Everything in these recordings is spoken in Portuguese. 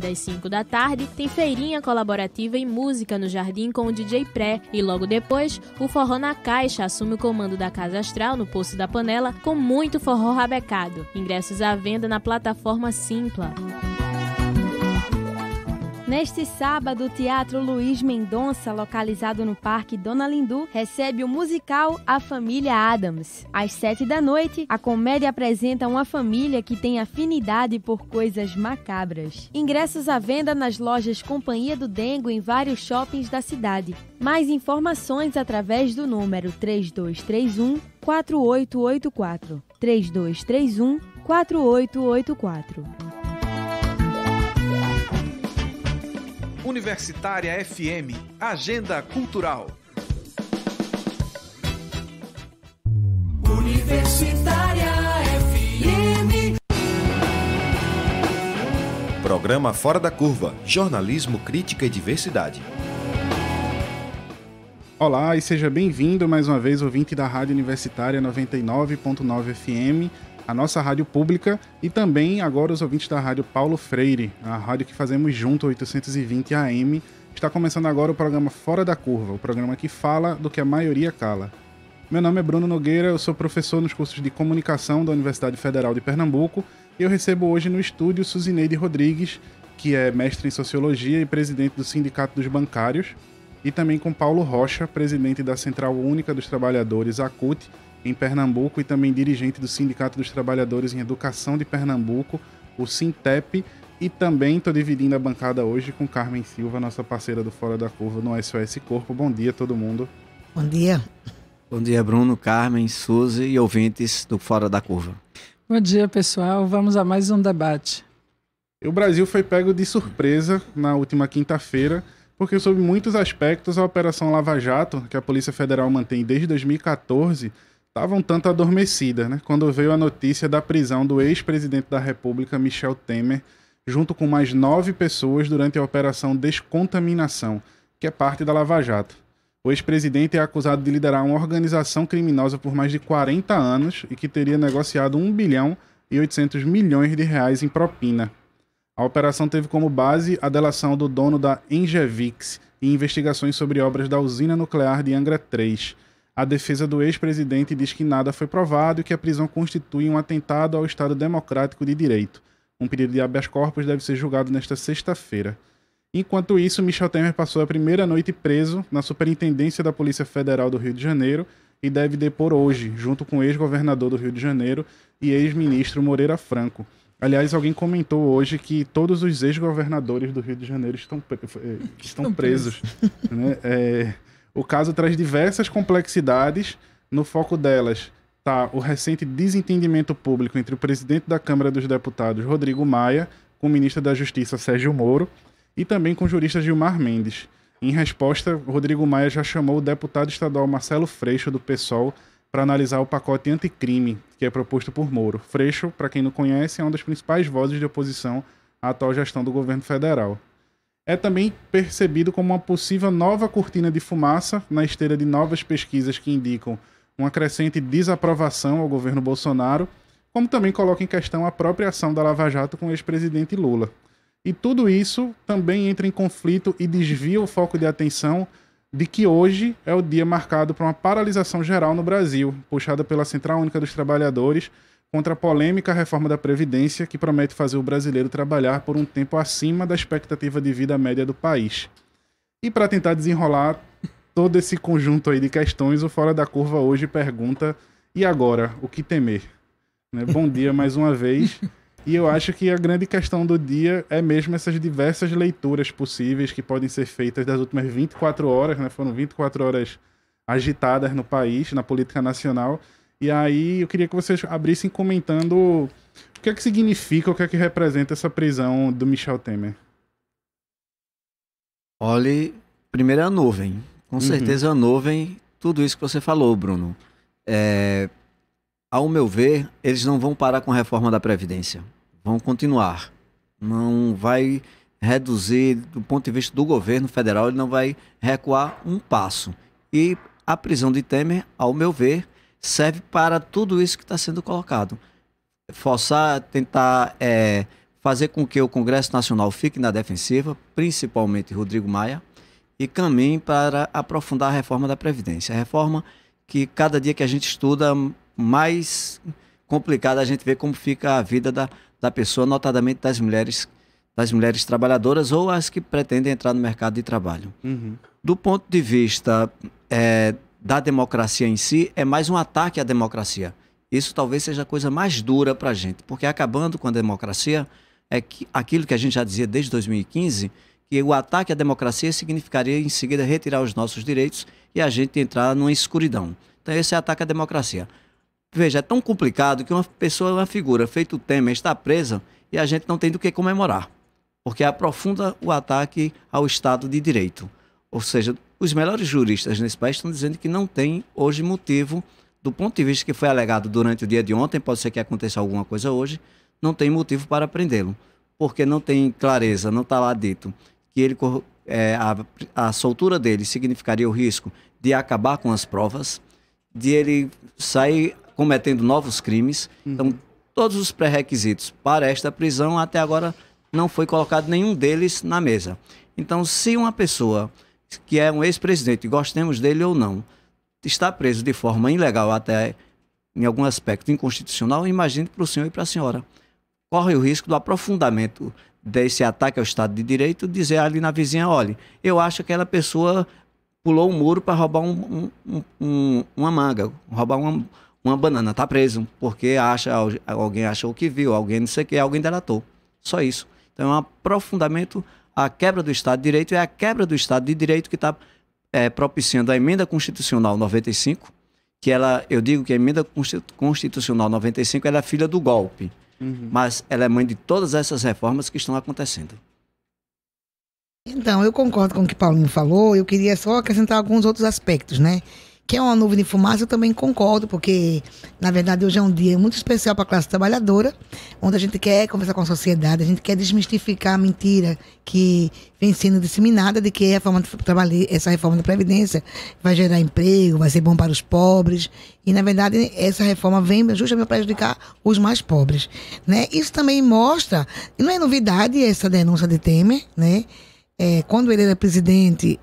das 5 da tarde, tem feirinha colaborativa em música no Jardim com o DJ Pré. E logo depois, o Forró na Caixa assume o comando da Casa Astral no Poço da Panela com muito forró rabecado. Ingressos à venda na plataforma Simpla. Neste sábado, o Teatro Luiz Mendonça, localizado no Parque Dona Lindu, recebe o musical A Família Addams. Às 7 da noite, a comédia apresenta uma família que tem afinidade por coisas macabras. Ingressos à venda nas lojas Companhia do Dengo em vários shoppings da cidade. Mais informações através do número 3231-4884. 3231-4884. Universitária FM, Agenda Cultural. Universitária FM. Programa Fora da Curva, jornalismo, crítica e diversidade. Olá e seja bem-vindo mais uma vez, ouvinte da Rádio Universitária 99.9 FM, a nossa rádio pública, e também agora os ouvintes da Rádio Paulo Freire, a rádio que fazemos junto, 820 AM. Está começando agora o programa Fora da Curva, o programa que fala do que a maioria cala. Meu nome é Bruno Nogueira, eu sou professor nos cursos de Comunicação da Universidade Federal de Pernambuco e eu recebo hoje no estúdio Suzineide Rodrigues, que é mestre em Sociologia e presidente do Sindicato dos Bancários, e também com Paulo Rocha, presidente da Central Única dos Trabalhadores, ACUT, em Pernambuco, e também dirigente do Sindicato dos Trabalhadores em Educação de Pernambuco, o Sintep, e também estou dividindo a bancada hoje com Carmen Silva, nossa parceira do Fora da Curva no SOS Corpo. Bom dia, todo mundo. Bom dia. Bom dia, Bruno, Carmen, Suzy e ouvintes do Fora da Curva. Bom dia, pessoal. Vamos a mais um debate. O Brasil foi pego de surpresa na última quinta-feira, porque sob muitos aspectos a Operação Lava Jato, que a Polícia Federal mantém desde 2014, estava um tanto adormecida, né? Quando veio a notícia da prisão do ex-presidente da República, Michel Temer, junto com mais 9 pessoas durante a Operação Descontaminação, que é parte da Lava Jato. O ex-presidente é acusado de liderar uma organização criminosa por mais de 40 anos e que teria negociado 1 bilhão e 800 milhões de reais em propina. A operação teve como base a delação do dono da Engevix e investigações sobre obras da usina nuclear de Angra 3. A defesa do ex-presidente diz que nada foi provado e que a prisão constitui um atentado ao Estado Democrático de Direito. Um pedido de habeas corpus deve ser julgado nesta sexta-feira. Enquanto isso, Michel Temer passou a primeira noite preso na Superintendência da Polícia Federal do Rio de Janeiro e deve depor hoje, junto com o ex-governador do Rio de Janeiro e ex-ministro Moreira Franco. Aliás, alguém comentou hoje que todos os ex-governadores do Rio de Janeiro estão presos. Né? O caso traz diversas complexidades. No foco delas está o recente desentendimento público entre o presidente da Câmara dos Deputados, Rodrigo Maia, com o ministro da Justiça, Sérgio Moro, e também com o jurista Gilmar Mendes. Em resposta, Rodrigo Maia já chamou o deputado estadual Marcelo Freixo, do PSOL, para analisar o pacote anticrime que é proposto por Moro. Freixo, para quem não conhece, é uma das principais vozes de oposição à atual gestão do governo federal. É também percebido como uma possível nova cortina de fumaça na esteira de novas pesquisas que indicam uma crescente desaprovação ao governo Bolsonaro, como também coloca em questão a própria ação da Lava Jato com o ex-presidente Lula. E tudo isso também entra em conflito e desvia o foco de atenção de que hoje é o dia marcado por uma paralisação geral no Brasil, puxada pela Central Única dos Trabalhadores, contra a polêmica reforma da Previdência, que promete fazer o brasileiro trabalhar por um tempo acima da expectativa de vida média do país. E para tentar desenrolar todo esse conjunto aí de questões, o Fora da Curva hoje pergunta: e agora, o que temer? Né? Bom dia mais uma vez. E eu acho que a grande questão do dia é mesmo essas diversas leituras possíveis que podem ser feitas das últimas 24 horas, né? Foram 24 horas agitadas no país, na política nacional. E aí eu queria que vocês abrissem comentando o que é que significa, o que é que representa essa prisão do Michel Temer. Olhe, primeiro é a nuvem. Com certeza a nuvem, tudo isso que você falou, Bruno. Ao meu ver, eles não vão parar com a reforma da Previdência. Vão continuar. Não vai reduzir, do ponto de vista do governo federal, ele não vai recuar um passo. E a prisão de Temer, ao meu ver, serve para tudo isso que está sendo colocado. Tentar fazer com que o Congresso Nacional fique na defensiva, principalmente Rodrigo Maia, e caminhe para aprofundar a reforma da Previdência. A reforma que cada dia que a gente estuda, mais complicada a gente vê como fica a vida da pessoa, notadamente das mulheres trabalhadoras ou as que pretendem entrar no mercado de trabalho. Do ponto de vista da democracia em si, é mais um ataque à democracia. Isso talvez seja a coisa mais dura para a gente, porque acabando com a democracia, aquilo que a gente já dizia desde 2015, que o ataque à democracia significaria em seguida retirar os nossos direitos e a gente entrar numa escuridão. Então esse é o ataque à democracia. Veja, é tão complicado que uma pessoa, uma figura feito o Temer, está presa e a gente não tem do que comemorar, porque aprofunda o ataque ao Estado de Direito. Ou seja, os melhores juristas nesse país estão dizendo que não tem hoje motivo, do ponto de vista que foi alegado durante o dia de ontem, pode ser que aconteça alguma coisa hoje, não tem motivo para prendê-lo, porque não tem clareza, não está lá dito que ele, a soltura dele significaria o risco de acabar com as provas, de ele sair cometendo novos crimes. Então, todos os pré-requisitos para esta prisão, até agora, não foi colocado nenhum deles na mesa. Então, se uma pessoa que é um ex-presidente, gostemos dele ou não, está preso de forma ilegal, até em algum aspecto inconstitucional, imagine para o senhor e para a senhora. Corre o risco do aprofundamento desse ataque ao Estado de Direito, dizer ali na vizinha, olha, eu acho que aquela pessoa pulou um muro para roubar uma manga, roubar uma banana, está preso, porque alguém achou que viu, alguém não sei o que, alguém delatou. Só isso. Então é um aprofundamento à quebra do Estado de Direito, é a quebra do Estado de Direito que está propiciando a Emenda Constitucional 95, que eu digo que a Emenda Constitucional 95 ela é filha do golpe, mas ela é mãe de todas essas reformas que estão acontecendo. Então, eu concordo com o que Paulinho falou, eu queria só acrescentar alguns outros aspectos, né? Que é uma nuvem de fumaça, eu também concordo, porque, na verdade, hoje é um dia muito especial para a classe trabalhadora, onde a gente quer conversar com a sociedade, a gente quer desmistificar a mentira que vem sendo disseminada de que essa reforma da Previdência vai gerar emprego, vai ser bom para os pobres, e, na verdade, essa reforma vem justamente para prejudicar os mais pobres, né? Isso também mostra, e não é novidade essa denúncia de Temer, né? Quando ele era presidente,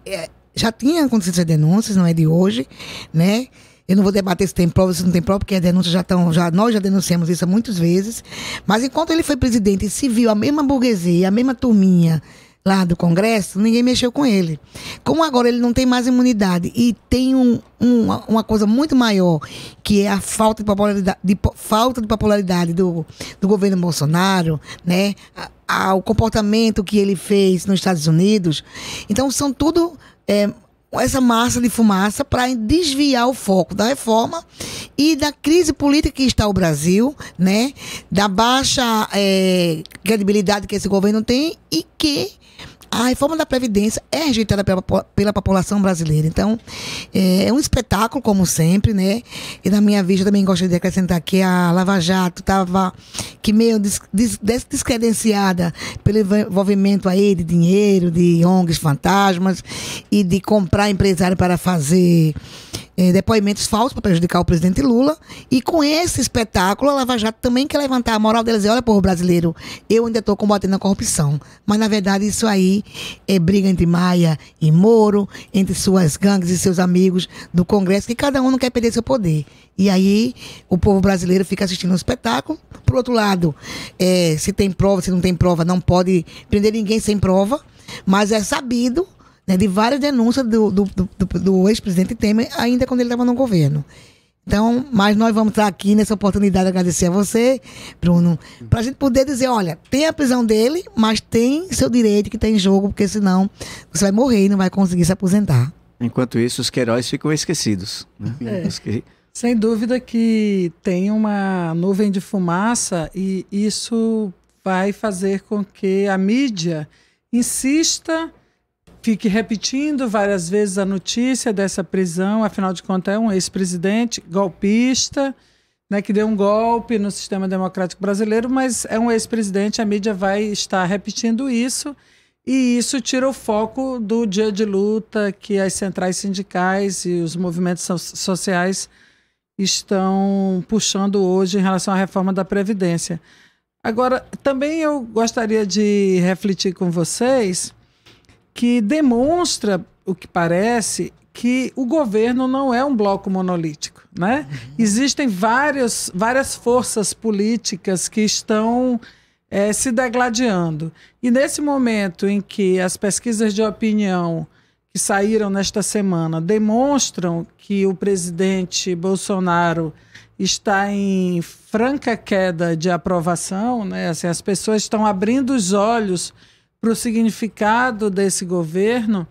já tinha acontecido essas denúncias, não é de hoje, né? Eu não vou debater se tem prova, se não tem prova, porque as denúncias nós já denunciamos isso muitas vezes. Mas enquanto ele foi presidente e se viu a mesma burguesia, a mesma turminha lá do Congresso, ninguém mexeu com ele. Como agora ele não tem mais imunidade e tem uma coisa muito maior, que é a falta de popularidade do governo Bolsonaro, né? O comportamento que ele fez nos Estados Unidos. Então, são tudo essa massa de fumaça para desviar o foco da reforma e da crise política que está o Brasil, né? Da baixa credibilidade que esse governo tem e que a reforma da Previdência é rejeitada pela população brasileira. Então, é um espetáculo, como sempre, né? E na minha vista, também gostaria de acrescentar que a Lava Jato estava meio descredenciada pelo envolvimento aí de dinheiro, de ONGs fantasmas e de comprar empresário para fazer depoimentos falsos para prejudicar o presidente Lula. E com esse espetáculo, a Lava Jato também quer levantar a moral deles e dizer, olha, povo brasileiro, eu ainda estou combatendo a corrupção. Mas, na verdade, isso aí é briga entre Maia e Moro, entre suas gangues e seus amigos do Congresso, que cada um não quer perder seu poder. E aí, o povo brasileiro fica assistindo um espetáculo. Por outro lado, se tem prova, se não tem prova, não pode prender ninguém sem prova. Mas é sabido, né, de várias denúncias do ex-presidente Temer, ainda quando ele estava no governo. Então, mas nós vamos estar aqui nessa oportunidade de agradecer a você, Bruno, para a gente poder dizer, olha, tem a prisão dele, mas tem seu direito que está em jogo, porque senão você vai morrer e não vai conseguir se aposentar. Enquanto isso, os Queiroz ficam esquecidos, né? Sem dúvida que tem uma nuvem de fumaça e isso vai fazer com que a mídia insista, fique repetindo várias vezes a notícia dessa prisão. Afinal de contas, é um ex-presidente golpista, né, que deu um golpe no sistema democrático brasileiro, mas é um ex-presidente, a mídia vai estar repetindo isso, e isso tira o foco do dia de luta que as centrais sindicais e os movimentos sociais estão puxando hoje em relação à reforma da Previdência. Agora, também eu gostaria de refletir com vocês que demonstra, o que parece, que o governo não é um bloco monolítico, né? Existem várias forças políticas que estão se degladiando. E nesse momento em que as pesquisas de opinião que saíram nesta semana demonstram que o presidente Bolsonaro está em franca queda de aprovação, né? Assim, as pessoas estão abrindo os olhos para o significado desse governo,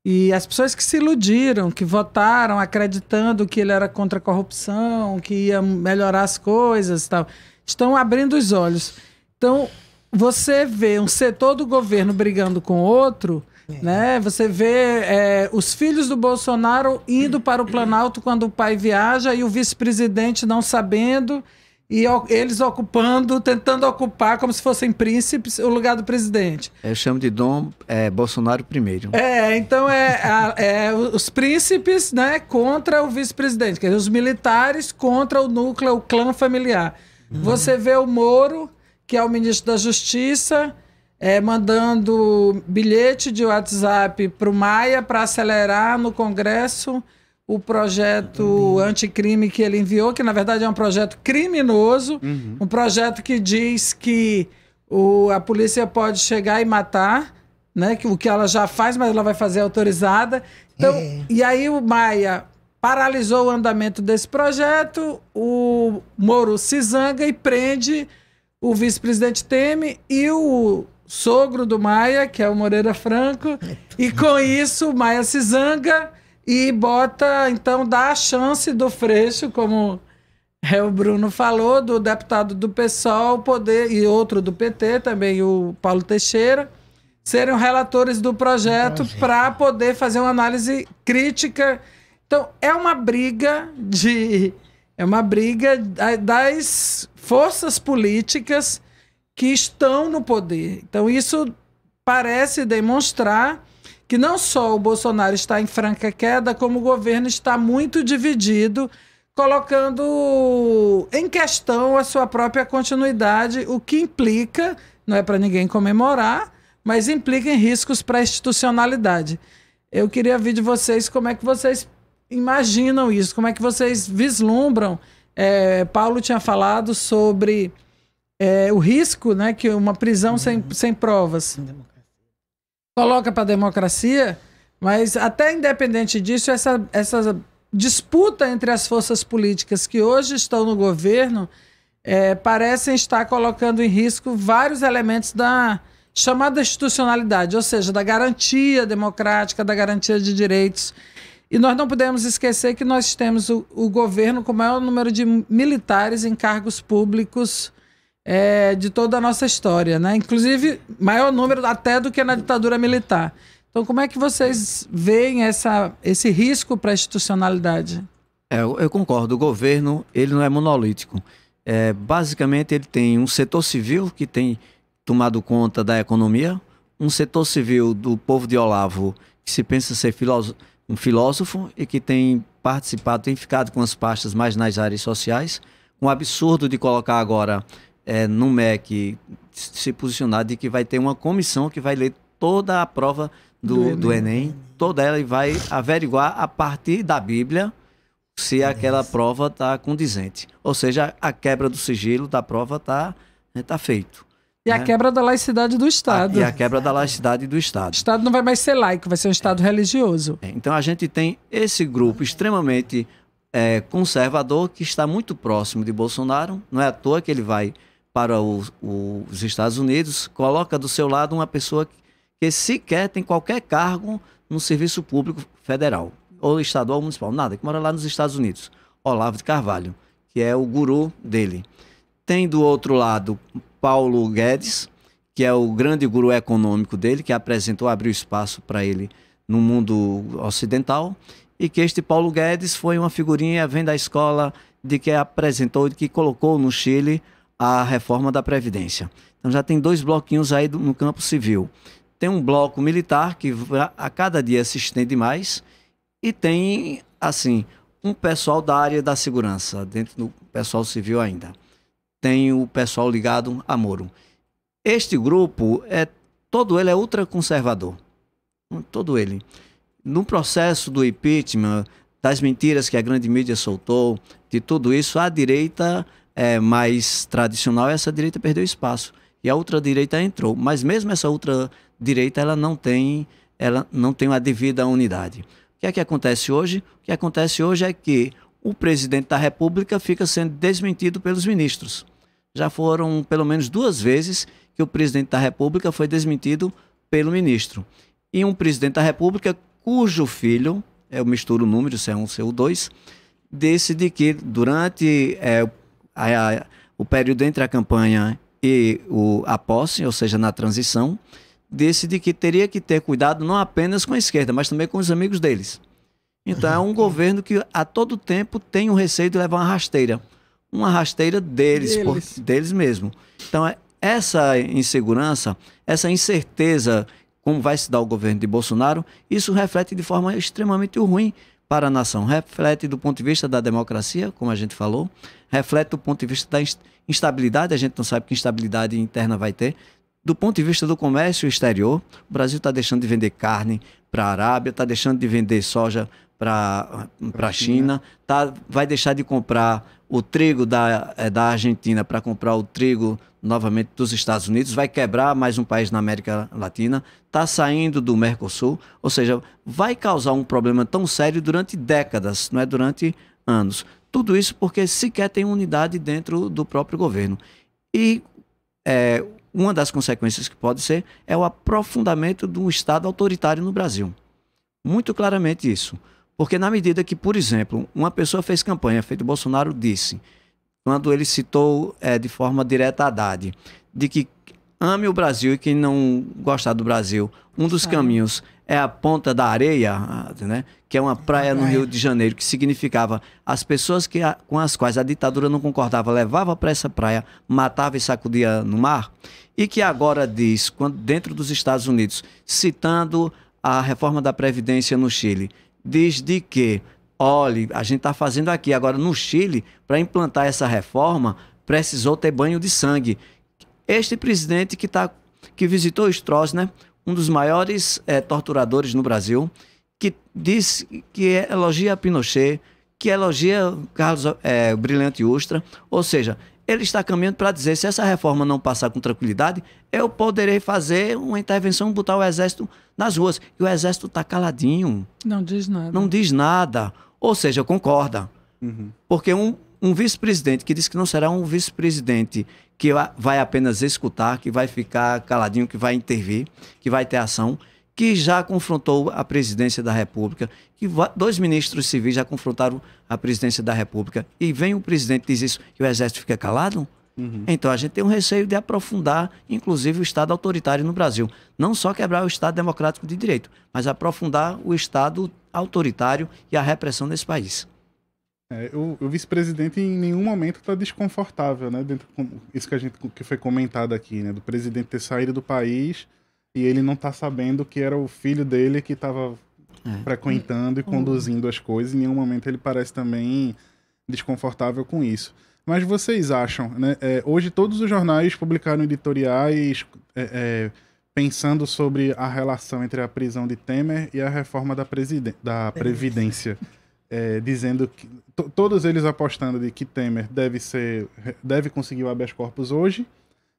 e as pessoas que se iludiram, que votaram acreditando que ele era contra a corrupção, que ia melhorar as coisas e tal, estão abrindo os olhos. Então, você vê um setor do governo brigando com outro, né? Você vê os filhos do Bolsonaro indo para o Planalto quando o pai viaja e o vice-presidente não sabendo, e eles tentando ocupar como se fossem príncipes o lugar do presidente. Eu chamo de Dom Bolsonaro primeiro. Então os príncipes, né, contra o vice-presidente, quer dizer, os militares contra o núcleo, o clã familiar. Você vê o Moro, que é o ministro da Justiça, mandando bilhete de WhatsApp para o Maia para acelerar no Congresso o projeto anticrime que ele enviou, que na verdade é um projeto criminoso, um projeto que diz que a polícia pode chegar e matar, né, que o que ela já faz, mas ela vai fazer autorizada. Então, e aí o Maia paralisou o andamento desse projeto, o Moro se zanga e prende o vice-presidente Temer e o sogro do Maia, que é o Moreira Franco, e com isso o Maia se zanga e dá a chance do Freixo, como o Bruno falou, do deputado do PSOL, e outro do PT também, o Paulo Teixeira, serem relatores do projeto para poder fazer uma análise crítica. Então, é uma briga das forças políticas que estão no poder. Então, isso parece demonstrar que não só o Bolsonaro está em franca queda, como o governo está muito dividido, colocando em questão a sua própria continuidade, o que implica, não é para ninguém comemorar, mas implica em riscos para a institucionalidade. Eu queria ver de vocês como é que vocês imaginam isso, como é que vocês vislumbram. Paulo tinha falado sobre o risco, né, que uma prisão sem provas coloca para a democracia, mas até independente disso, essa disputa entre as forças políticas que hoje estão no governo parecem estar colocando em risco vários elementos da chamada institucionalidade, ou seja, da garantia democrática, da garantia de direitos. E nós não podemos esquecer que nós temos o governo com o maior número de militares em cargos públicos de toda a nossa história, né? Inclusive, maior número até do que na ditadura militar. Então, como é que vocês veem esse risco para a institucionalidade? Eu concordo. O governo, ele não é monolítico. Basicamente, ele tem um setor civil que tem tomado conta da economia, um setor civil do povo de Olavo, que se pensa ser um filósofo e que tem participado, tem ficado com as pastas mais nas áreas sociais. Um absurdo de colocar agora no MEC, se posicionar de que vai ter uma comissão que vai ler toda a prova do Enem, toda ela, e vai averiguar a partir da Bíblia se aquela prova está condizente. Ou seja, a quebra do sigilo da prova está feito. E a quebra da laicidade do Estado. E a quebra da laicidade do Estado. O Estado não vai mais ser laico, vai ser um Estado religioso. Então a gente tem esse grupo extremamente conservador que está muito próximo de Bolsonaro. Não é à toa que ele vai para os Estados Unidos, coloca do seu lado uma pessoa que sequer tem qualquer cargo no serviço público federal, ou estadual ou municipal, nada, que mora lá nos Estados Unidos. Olavo de Carvalho, que é o guru dele. Tem do outro lado Paulo Guedes, que é o grande guru econômico dele, que abriu espaço para ele no mundo ocidental, e que este Paulo Guedes foi uma figurinha, vem da escola de que apresentou, de que colocou no Chile a reforma da Previdência. Então já tem 2 bloquinhos aí no campo civil. Tem um bloco militar que a cada dia se estende mais, e tem, assim, um pessoal da área da segurança, dentro do pessoal civil ainda. tem o pessoal ligado a Moro. Este grupo, todo ele é ultraconservador. Todo ele. No processo do impeachment, das mentiras que a grande mídia soltou, de tudo isso, a direita mais tradicional, essa direita perdeu espaço. E a ultradireita entrou. Mas mesmo essa ultradireita, ela não tem uma devida unidade. O que é que acontece hoje? O que acontece hoje é que o presidente da República fica sendo desmentido pelos ministros. Já foram pelo menos 2 vezes que o presidente da República foi desmentido pelo ministro. E um presidente da República cujo filho, eu misturo o número, se é 1, se é 2, decide que durante o período entre a campanha e a posse, ou seja, na transição, decide que teria que ter cuidado não apenas com a esquerda, mas também com os amigos deles. Então é um governo que a todo tempo tem o receio de levar uma rasteira deles mesmo. Então essa insegurança, essa incerteza, como vai se dar o governo de Bolsonaro, isso reflete de forma extremamente ruim para a nação. Reflete do ponto de vista da democracia, como a gente falou, reflete do ponto de vista da instabilidade, a gente não sabe que instabilidade interna vai ter. Do ponto de vista do comércio exterior, o Brasil está deixando de vender carne para a Arábia, está deixando de vender soja para a China, vai deixar de comprar o trigo da Argentina para comprar o trigo novamente dos Estados Unidos, vai quebrar mais um país na América Latina, está saindo do Mercosul, ou seja, vai causar um problema tão sério durante décadas, não é durante anos. Tudo isso porque sequer tem unidade dentro do próprio governo. E uma das consequências que pode ser é o aprofundamento do Estado autoritário no Brasil. Muito claramente isso. Porque na medida que, por exemplo, uma pessoa fez campanha, feito Bolsonaro disse, quando ele citou de forma direta a Haddad, de que ame o Brasil e quem não gostar do Brasil, um dos caminhos é a Ponta da Areia, né? Que é uma praia no Rio de Janeiro, que significava as pessoas com as quais a ditadura não concordava, levava para essa praia, matava e sacudia no mar, e que agora diz, dentro dos Estados Unidos, citando a reforma da Previdência no Chile, diz de que, olha, a gente está fazendo aqui agora no Chile, para implantar essa reforma, precisou ter banho de sangue. Este presidente que visitou Stroessner, um dos maiores torturadores no Brasil, que disse que elogia Pinochet, que elogia Carlos Brilhante Ustra, ou seja, ele está caminhando para dizer, se essa reforma não passar com tranquilidade, eu poderei fazer uma intervenção, botar o exército nas ruas. E o exército está caladinho. Não diz nada. Não diz nada. Ou seja, concorda. Uhum. Porque um vice-presidente que diz que não será um vice-presidente que vai apenas escutar, que vai ficar caladinho, que vai intervir, que vai ter ação, que já confrontou a presidência da República, que 2 ministros civis já confrontaram a presidência da República, e vem o presidente e diz isso, e o exército fica calado? Uhum. Então a gente tem um receio de aprofundar, inclusive, o Estado autoritário no Brasil. Não só quebrar o Estado democrático de direito, mas aprofundar o Estado autoritário e a repressão nesse país. O vice-presidente em nenhum momento está desconfortável, né? Isso que foi comentado aqui, né? Do presidente ter saído do país e ele não tá sabendo que era o filho dele que estava frequentando e conduzindo as coisas. Em nenhum momento ele parece também desconfortável com isso. Mas vocês acham, né? Hoje todos os jornais publicaram editoriais pensando sobre a relação entre a prisão de Temer e a reforma da Previdência. Dizendo que todos eles apostando de que Temer deve conseguir o habeas corpus hoje,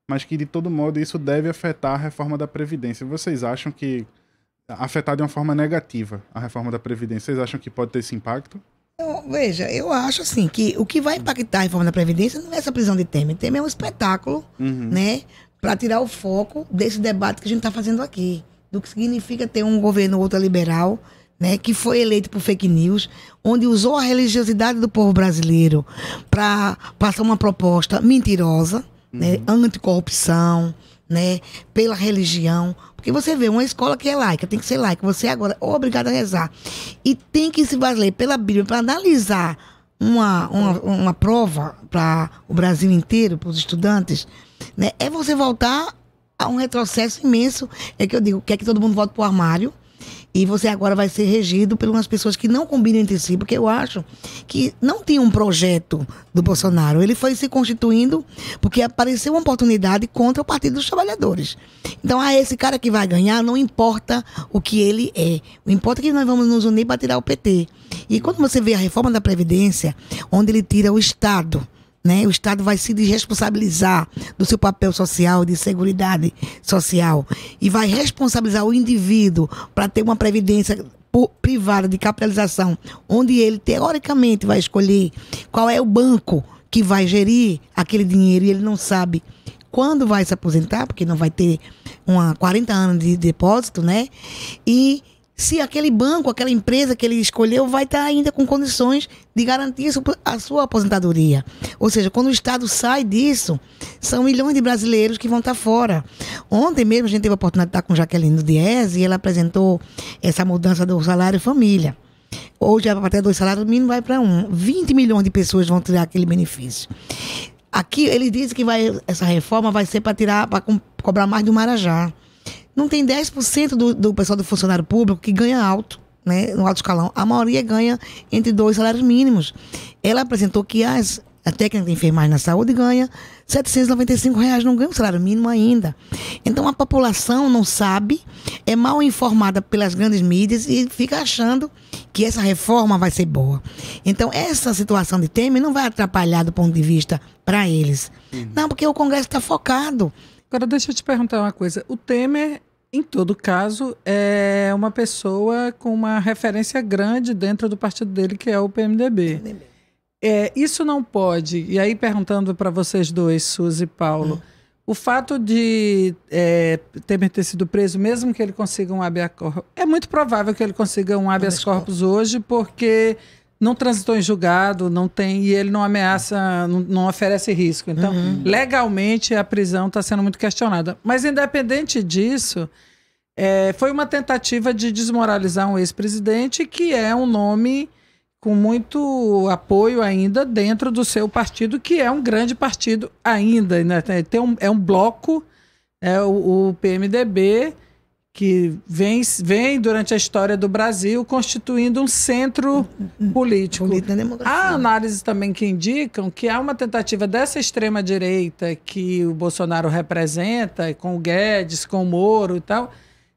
mas que de todo modo isso deve afetar a reforma da Previdência. Vocês acham que afetar de uma forma negativa a reforma da Previdência, vocês acham que pode ter esse impacto? Veja, eu acho assim que o que vai impactar a reforma da Previdência não é essa prisão de Temer. Temer é um espetáculo, né, para tirar o foco desse debate que a gente está fazendo aqui, do que significa ter um governo ultraliberal, né, que foi eleito por fake news, onde usou a religiosidade do povo brasileiro para passar uma proposta mentirosa, né, anticorrupção, né, pela religião. Porque você vê uma escola que é laica, tem que ser laica, você agora é obrigado a rezar. E tem que se valer pela Bíblia para analisar uma prova para o Brasil inteiro, para os estudantes, né, é você voltar a um retrocesso imenso. É que eu digo, quer que todo mundo volte para o armário E você agora vai ser regido por umas pessoas que não combinam entre si, porque eu acho que não tinha um projeto do Bolsonaro. Ele foi se constituindo porque apareceu uma oportunidade contra o Partido dos Trabalhadores. Então, esse cara que vai ganhar, não importa o que ele é. O importa é que nós vamos nos unir para tirar o PT. E quando você vê a reforma da Previdência, onde ele tira o Estado, né? O Estado vai se desresponsabilizar do seu papel social, de seguridade social, e vai responsabilizar o indivíduo para ter uma previdência privada de capitalização, onde ele, teoricamente, vai escolher qual é o banco que vai gerir aquele dinheiro e ele não sabe quando vai se aposentar, porque não vai ter 40 anos de depósito, né? E se aquele banco, aquela empresa que ele escolheu vai estar ainda com condições de garantir a sua aposentadoria. Ou seja, quando o Estado sai disso, são milhões de brasileiros que vão estar fora. Ontem mesmo a gente teve a oportunidade de estar com Jaqueline Diese e ela apresentou essa mudança do salário família. Hoje, para ter 2 salários mínimos, vai para 1. 20 milhões de pessoas vão tirar aquele benefício. Aqui, ele diz que essa reforma vai ser para cobrar mais do Marajá. Não tem 10% do pessoal do funcionário público que ganha alto, né, no alto escalão. A maioria ganha entre 2 salários mínimos. Ela apresentou que a técnica de enfermagem na saúde ganha R$ 795, não ganha o salário mínimo ainda. Então a população não sabe, é mal informada pelas grandes mídias e fica achando que essa reforma vai ser boa. Então essa situação de Temer não vai atrapalhar do ponto de vista para eles. Não, porque o Congresso está focado. Agora deixa eu te perguntar uma coisa. O Temer, em todo caso, é uma pessoa com uma referência grande dentro do partido dele, que é o PMDB. Isso não pode, e aí perguntando para vocês dois, Suzy e Paulo, o fato de Temer ter sido preso, mesmo que ele consiga um habeas corpus, é muito provável que ele consiga um habeas corpus hoje, porque não transitou em julgado, não tem, e ele não ameaça, não oferece risco. Então, legalmente, a prisão está sendo muito questionada. Mas, independente disso, foi uma tentativa de desmoralizar um ex-presidente que é um nome com muito apoio ainda dentro do seu partido, que é um grande partido ainda, né? É um bloco, o PMDB, que vem durante a história do Brasil constituindo um centro político. Há análises também que indicam que há uma tentativa dessa extrema-direita que o Bolsonaro representa, com o Guedes, com o Moro e tal,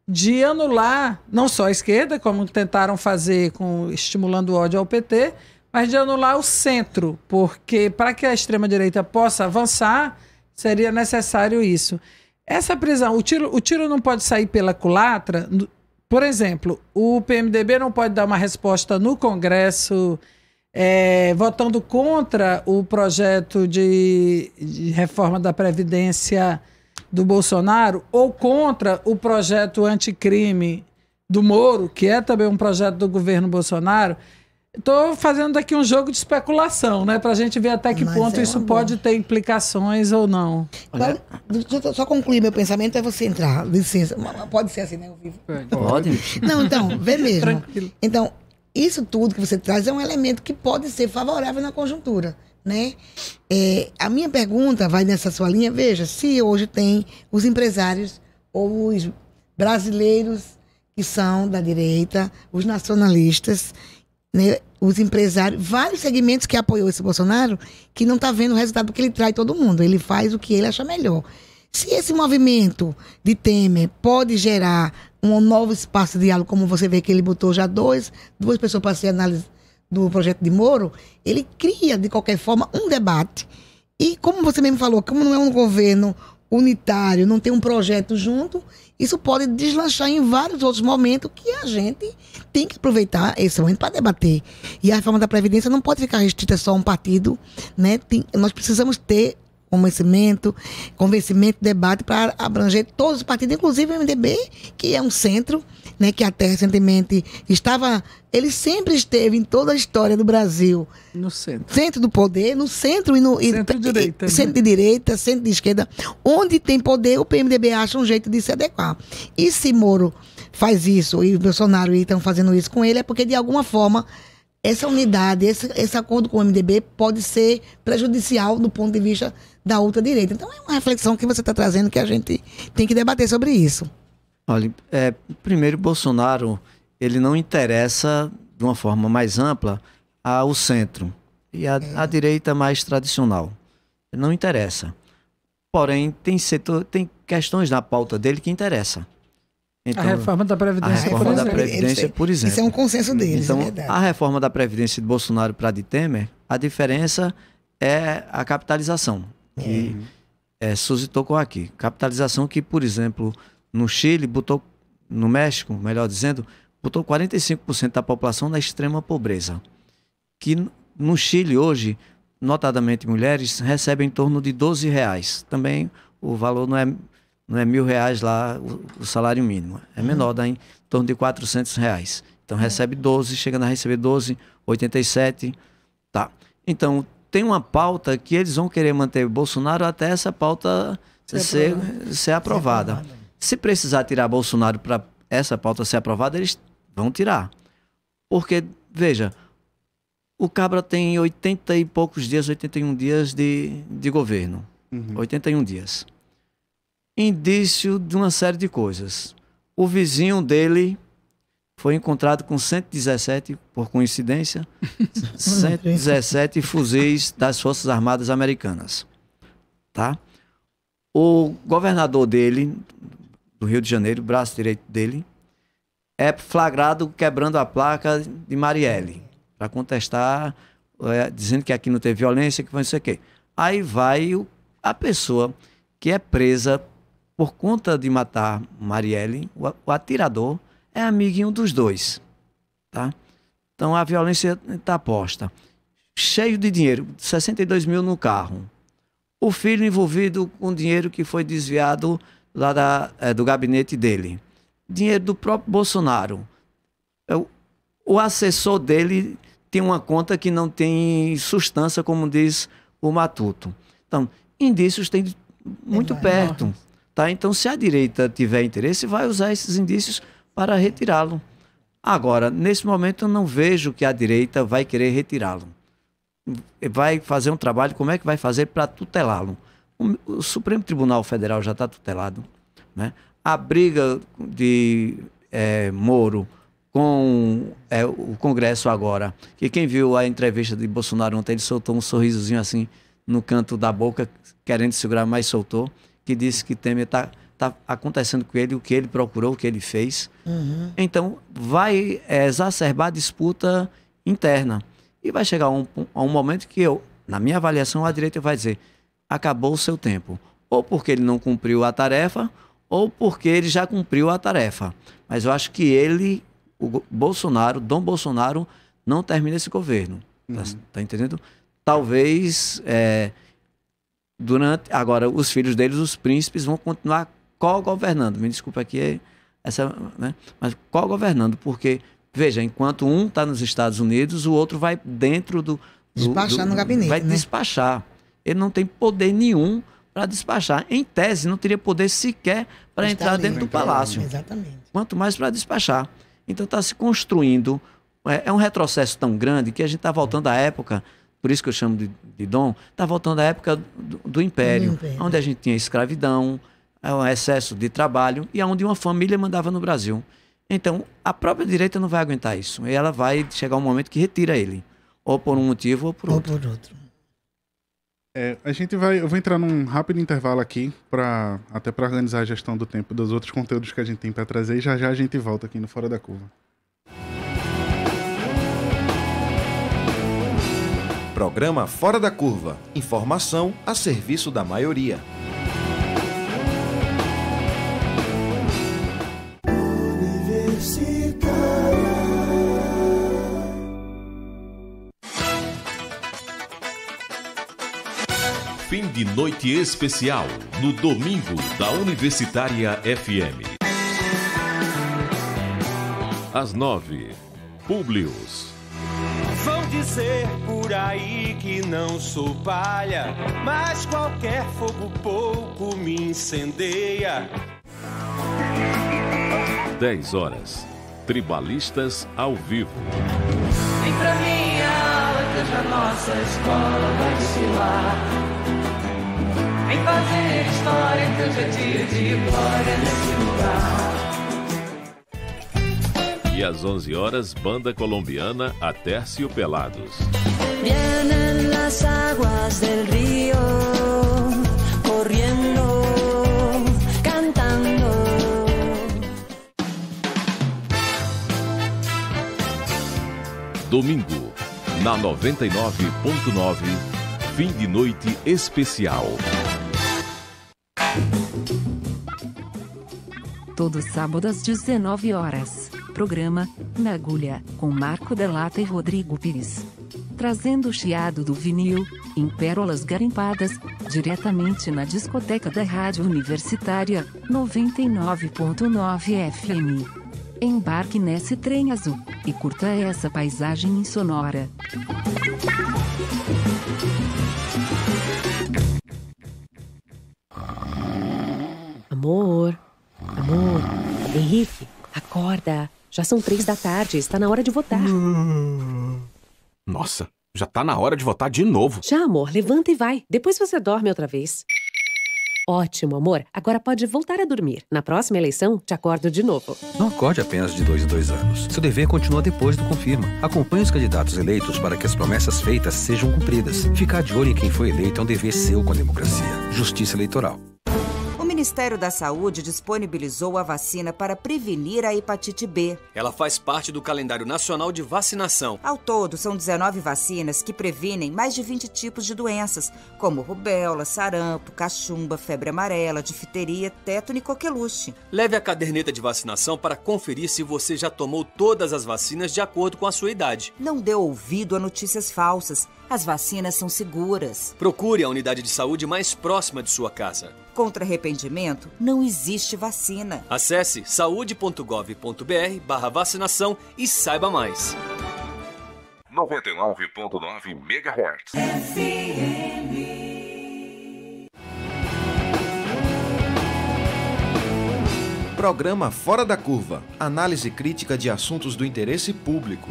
de anular não só a esquerda, como tentaram fazer estimulando o ódio ao PT, mas de anular o centro, porque para que a extrema-direita possa avançar, seria necessário isso. Essa prisão, o tiro não pode sair pela culatra. Por exemplo, o PMDB não pode dar uma resposta no Congresso votando contra o projeto de reforma da Previdência do Bolsonaro ou contra o projeto anticrime do Moro, que é também um projeto do governo Bolsonaro. Estou fazendo aqui um jogo de especulação, né? Para a gente ver até que ponto isso pode ter implicações ou não. Deixa eu só concluir meu pensamento, é você entrar. Licença. Pode ser assim, né? Ao vivo. Pode. Não, então, vê mesmo. Tranquilo. Então, isso tudo que você traz é um elemento que pode ser favorável na conjuntura, né? A minha pergunta vai nessa sua linha. Veja, se hoje tem os empresários ou os brasileiros que são da direita, os nacionalistas, né, os empresários, vários segmentos que apoiou esse Bolsonaro, que não está vendo o resultado que ele traz todo mundo. Ele faz o que ele acha melhor. Se esse movimento de Temer pode gerar um novo espaço de diálogo, como você vê que ele botou já duas pessoas para ser análise do projeto de Moro, ele cria, de qualquer forma, um debate. E como você mesmo falou, como não é um governo unitário, não tem um projeto junto, isso pode deslanchar em vários outros momentos que a gente tem que aproveitar esse momento para debater. E a reforma da Previdência não pode ficar restrita só a um partido, né? Nós precisamos ter convencimento, debate para abranger todos os partidos, inclusive o MDB, que é um centro, né, que até recentemente ele sempre esteve em toda a história do Brasil no centro, centro do poder, no centro e no centro-direita, centro de direita, centro de esquerda, onde tem poder, o PMDB acha um jeito de se adequar. E se Moro faz isso e o Bolsonaro estão fazendo isso com ele, é porque de alguma forma essa unidade, esse acordo com o MDB pode ser prejudicial do ponto de vista da ultradireita. Então é uma reflexão que você está trazendo que a gente tem que debater sobre isso. Olha, primeiro, Bolsonaro, ele não interessa de uma forma mais ampla ao centro e a direita mais tradicional. Ele não interessa. Porém, tem questões na pauta dele que interessam. Então, a reforma da Previdência, por exemplo. Isso é um consenso deles, então, é verdade. a reforma da Previdência de Bolsonaro para de Temer, a diferença é a capitalização, que Suzy tocou aqui. Capitalização que, por exemplo, no Chile, no México, melhor dizendo, botou 45% da população na extrema pobreza. Que no Chile, hoje, notadamente mulheres, recebem em torno de R$12. Também o valor não é R$1.000 lá, o salário mínimo. É menor, dá em torno de R$400. Então recebe 12, chegando a receber 12,87. Tá. Então tem uma pauta que eles vão querer manter Bolsonaro até essa pauta ser aprovada. Se precisar tirar Bolsonaro para essa pauta ser aprovada, eles vão tirar. Porque, veja, o Cabra tem 80 e poucos dias, 81 dias de governo. 81 dias. Indício de uma série de coisas. O vizinho dele foi encontrado com 117, por coincidência, 117 fuzis das Forças Armadas Americanas. Tá? O governador dele, do Rio de Janeiro, braço direito dele, é flagrado quebrando a placa de Marielle, para contestar, dizendo que aqui não teve violência, que foi não sei o quê. Aí vai a pessoa que é presa por conta de matar Marielle, o atirador, é amiguinho dos dois. Tá? Então a violência está posta. Cheio de dinheiro, 62 mil no carro. O filho envolvido com dinheiro que foi desviado lá do gabinete dele. Dinheiro do próprio Bolsonaro. O assessor dele tem uma conta que não tem substância, como diz o Matuto. Então, indícios tem muito perto. Tá? Então, se a direita tiver interesse, vai usar esses indícios para retirá-lo. Agora, nesse momento, eu não vejo que a direita vai querer retirá-lo. Vai fazer um trabalho, como é que vai fazer para tutelá-lo? O Supremo Tribunal Federal já está tutelado, né? A briga de Moro com o Congresso agora, que quem viu a entrevista de Bolsonaro ontem, ele soltou um sorrisozinho assim no canto da boca, querendo segurar, mas soltou, que disse que Temer está acontecendo com ele o que ele procurou, o que ele fez. Então vai exacerbar a disputa interna. E vai chegar a um momento que na minha avaliação, a direita vai dizer: acabou o seu tempo. Ou porque ele não cumpriu a tarefa, ou porque ele já cumpriu a tarefa. Mas eu acho que o Bolsonaro, Dom Bolsonaro, não termina esse governo. Tá entendendo? Talvez, agora, os filhos deles, os príncipes, vão continuar co-governando. Me desculpa aqui, né? Mas co-governando, porque, veja, enquanto um está nos Estados Unidos, o outro vai dentro despachar no gabinete, vai, né? Despachar. Ele não tem poder nenhum para despachar. Em tese, não teria poder sequer para entrar dentro do palácio. Exatamente. Quanto mais para despachar. Então está se construindo. É um retrocesso tão grande que a gente está voltando à época, por isso que eu chamo de Dom, está voltando à época do Império, onde a gente tinha escravidão, um excesso de trabalho e onde uma família mandava no Brasil. Então, a própria direita não vai aguentar isso. E ela vai chegar um momento que retira ele. Ou por um motivo ou por outro. Eu vou entrar num rápido intervalo aqui, até para organizar a gestão do tempo dos outros conteúdos que a gente tem para trazer, e já a gente volta aqui no Fora da Curva. Programa Fora da Curva. Informação a serviço da maioria. Fim de noite especial no domingo da Universitária FM. Às 9, Públios. Vão dizer por aí que não sou palha, mas qualquer fogo pouco me incendeia. 10 horas, Tribalistas ao vivo. Vem pra minha aula que hoje a nossa escola vai desfilar. Vem fazer história que hoje é dia de glória nesse lugar. E E às 11 horas, banda colombiana Aterciopelados. Vienen las aguas del río, corriendo, cantando. Domingo, na 99.9, fim de noite especial. Todo sábado às 19 horas, programa Na Agulha, com Marco Delata e Rodrigo Pires. Trazendo o chiado do vinil, em pérolas garimpadas, diretamente na discoteca da Rádio Universitária, 99.9 FM. Embarque nesse trem azul, e curta essa paisagem insonora. Amor, Henrique, acorda. Já são 3 da tarde, está na hora de votar. Nossa, já tá na hora de votar de novo. Já, amor, levanta e vai. Depois você dorme outra vez. Ótimo, amor. Agora pode voltar a dormir. Na próxima eleição, te acordo de novo. Não acorde apenas de 2 em 2 anos. Seu dever continua depois do confirma. Acompanhe os candidatos eleitos para que as promessas feitas sejam cumpridas. Ficar de olho em quem foi eleito é um dever seu com a democracia. Justiça Eleitoral. O Ministério da Saúde disponibilizou a vacina para prevenir a hepatite B. Ela faz parte do calendário nacional de vacinação. Ao todo, são 19 vacinas que previnem mais de 20 tipos de doenças, como rubéola, sarampo, cachumba, febre amarela, difteria, tétano e coqueluche. Leve a caderneta de vacinação para conferir se você já tomou todas as vacinas de acordo com a sua idade. Não dê ouvido a notícias falsas. As vacinas são seguras. Procure a unidade de saúde mais próxima de sua casa. Contra arrependimento, não existe vacina. Acesse saude.gov.br/vacinação e saiba mais. 99.9 MHz. Programa Fora da Curva. Análise crítica de assuntos do interesse público.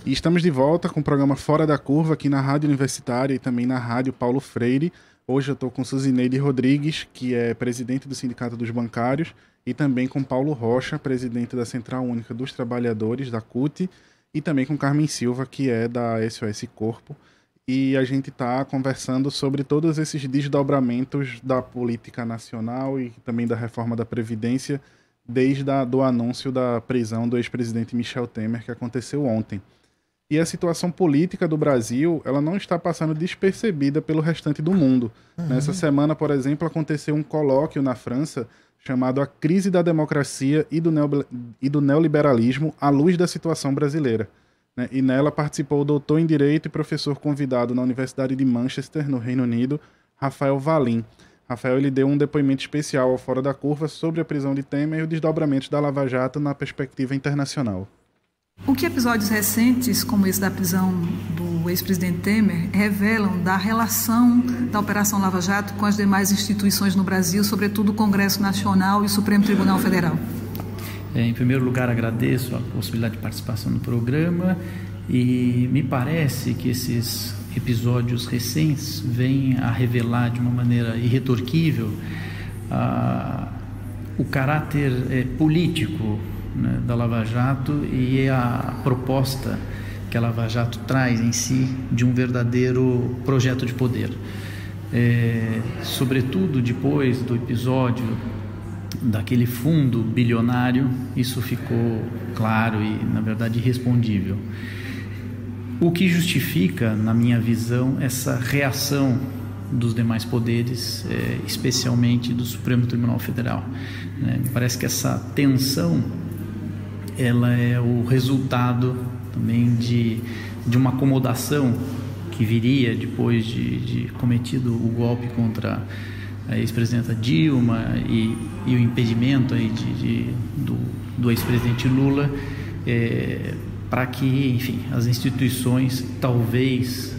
E estamos de volta com o programa Fora da Curva aqui na Rádio Universitária e também na Rádio Paulo Freire. Hoje eu estou com Suzineide Rodrigues, que é presidente do Sindicato dos Bancários, e também com Paulo Rocha, presidente da Central Única dos Trabalhadores, da CUT, e também com Carmen Silva, que é da SOS Corpo. E a gente está conversando sobre todos esses desdobramentos da política nacional e também da reforma da Previdência, desde do anúncio da prisão do ex-presidente Michel Temer, que aconteceu ontem. E a situação política do Brasil, ela não está passando despercebida pelo restante do mundo. Nessa semana, por exemplo, aconteceu um colóquio na França chamado A Crise da Democracia e do Neoliberalismo à luz da situação brasileira. E nela participou o doutor em Direito e professor convidado na Universidade de Manchester, no Reino Unido, Rafael Valim. Rafael ele deu um depoimento especial ao Fora da Curva sobre a prisão de Temer e os desdobramentos da Lava Jato na perspectiva internacional. O que episódios recentes, como esse da prisão do ex-presidente Temer, revelam da relação da Operação Lava Jato com as demais instituições no Brasil, sobretudo o Congresso Nacional e o Supremo Tribunal Federal? Em primeiro lugar, agradeço a possibilidade de participação no programa e me parece que esses episódios recentes vêm a revelar de uma maneira irretorquível o caráter político, né, da Lava Jato e a proposta que a Lava Jato traz em si de um verdadeiro projeto de poder. Sobretudo depois do episódio daquele fundo bilionário, isso ficou claro e, na verdade, irrespondível. O que justifica, na minha visão, essa reação dos demais poderes, especialmente do Supremo Tribunal Federal. Me parece que essa tensão ela é o resultado também de uma acomodação que viria depois de cometido o golpe contra a ex-presidenta Dilma e o impedimento aí do ex-presidente Lula, para que, enfim, as instituições talvez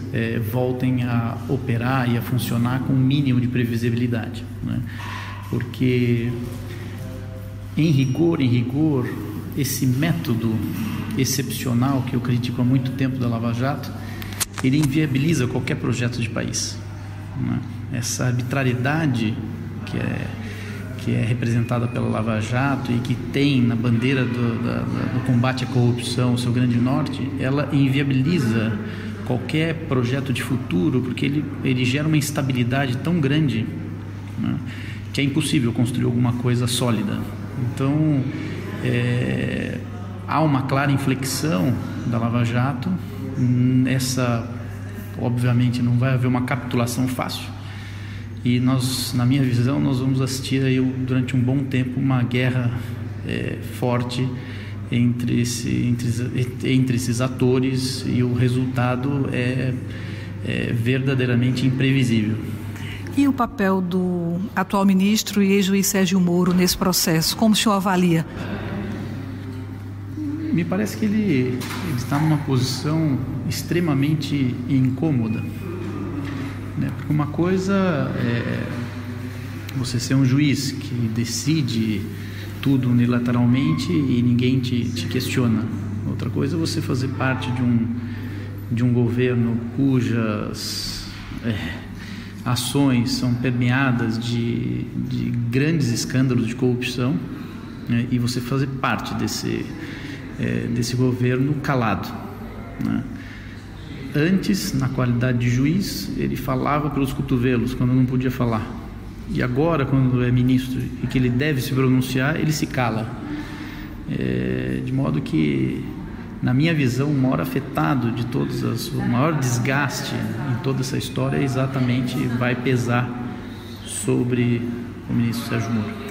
voltem a operar e a funcionar com um mínimo de previsibilidade, né? Porque, em rigor, esse método excepcional que eu critico há muito tempo da Lava Jato, ele inviabiliza qualquer projeto de país, né? Essa arbitrariedade que que é representada pela Lava Jato e que tem na bandeira do combate à corrupção o seu grande norte, ela inviabiliza qualquer projeto de futuro, porque ele gera uma instabilidade tão grande, né, que é impossível construir alguma coisa sólida. Então, há uma clara inflexão da Lava Jato. Obviamente, não vai haver uma capitulação fácil. E nós, na minha visão, nós vamos assistir aí, durante um bom tempo, uma guerra forte entre esses atores, e o resultado é verdadeiramente imprevisível. E o papel do atual ministro e ex-juiz Sérgio Moro nesse processo? Como o senhor avalia? Me parece que ele está numa posição extremamente incômoda, né? Porque uma coisa é você ser um juiz que decide tudo unilateralmente e ninguém te questiona. Outra coisa é você fazer parte de um governo cujas ações são permeadas de grandes escândalos de corrupção, né? E você fazer parte desse governo calado, né? Antes, na qualidade de juiz, ele falava pelos cotovelos quando não podia falar. E agora, quando é ministro e que ele deve se pronunciar, ele se cala. De modo que, na minha visão, o maior afetado de o maior desgaste em toda essa história exatamente vai pesar sobre o ministro Sérgio Moro.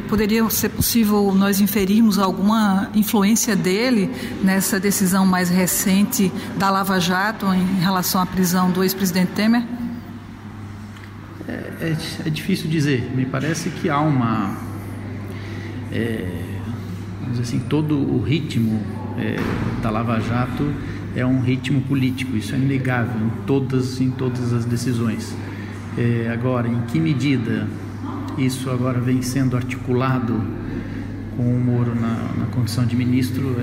Poderia ser possível nós inferirmos alguma influência dele nessa decisão mais recente da Lava Jato em relação à prisão do ex-presidente Temer? É difícil dizer. Me parece que há vamos dizer assim, todo o ritmo da Lava Jato é um ritmo político. Isso é inegável em todas as decisões. Agora, em que medida isso agora vem sendo articulado com o Moro na condição de ministro,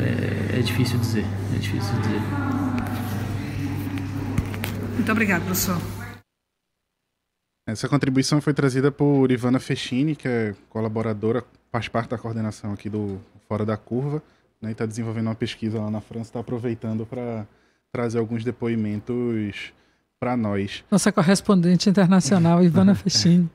é difícil dizer. Muito obrigado, professor. Essa contribuição foi trazida por Ivana Fechini, que é colaboradora, faz parte da coordenação aqui do Fora da Curva, né, e está desenvolvendo uma pesquisa lá na França, está aproveitando para trazer alguns depoimentos para nós. Nossa correspondente internacional, Ivana Fechini.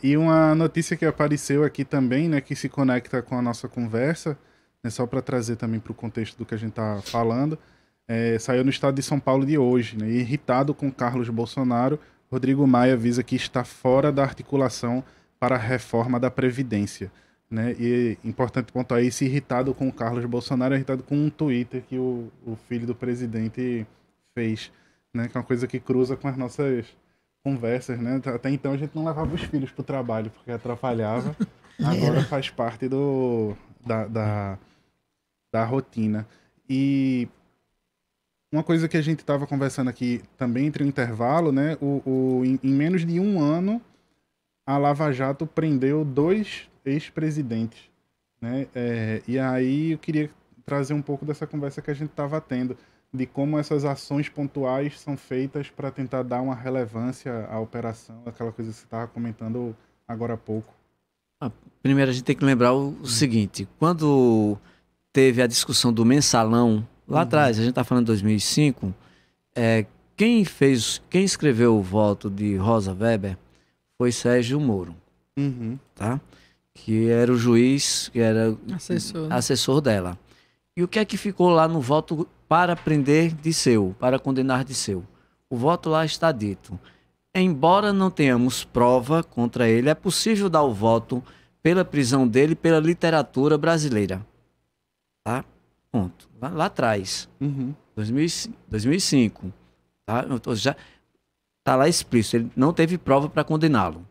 E uma notícia que apareceu aqui também, né, que se conecta com a nossa conversa, né, só para trazer também para o contexto do que a gente está falando, saiu no estado de São Paulo de hoje, né, irritado com Carlos Bolsonaro, Rodrigo Maia avisa que está fora da articulação para a reforma da Previdência, né? E importante pontuar isso, irritado com o Carlos Bolsonaro, irritado com um Twitter que o filho do presidente fez, né? Que é uma coisa que cruza com as nossas conversas, né? Até então a gente não levava os filhos para o trabalho porque atrapalhava, agora faz parte da rotina. E uma coisa que a gente estava conversando aqui também entre o intervalo, né? Em menos de um ano, a Lava Jato prendeu 2 ex-presidentes, né? E aí eu queria trazer um pouco dessa conversa que a gente estava tendo, de como essas ações pontuais são feitas para tentar dar uma relevância à operação, aquela coisa que você estava comentando agora há pouco. Primeiro a gente tem que lembrar o seguinte, quando teve a discussão do mensalão, lá atrás, a gente está falando de 2005, quem escreveu o voto de Rosa Weber foi Sérgio Moro, tá? Que era o juiz, que era assessor dela. E o que é que ficou lá no voto para prender Disseu, para condenar Disseu? O voto lá está dito: embora não tenhamos prova contra ele, é possível dar o voto pela prisão dele pela literatura brasileira. Tá? Ponto. Lá atrás. 2005. Tá? Já está lá explícito. Ele não teve prova para condená-lo.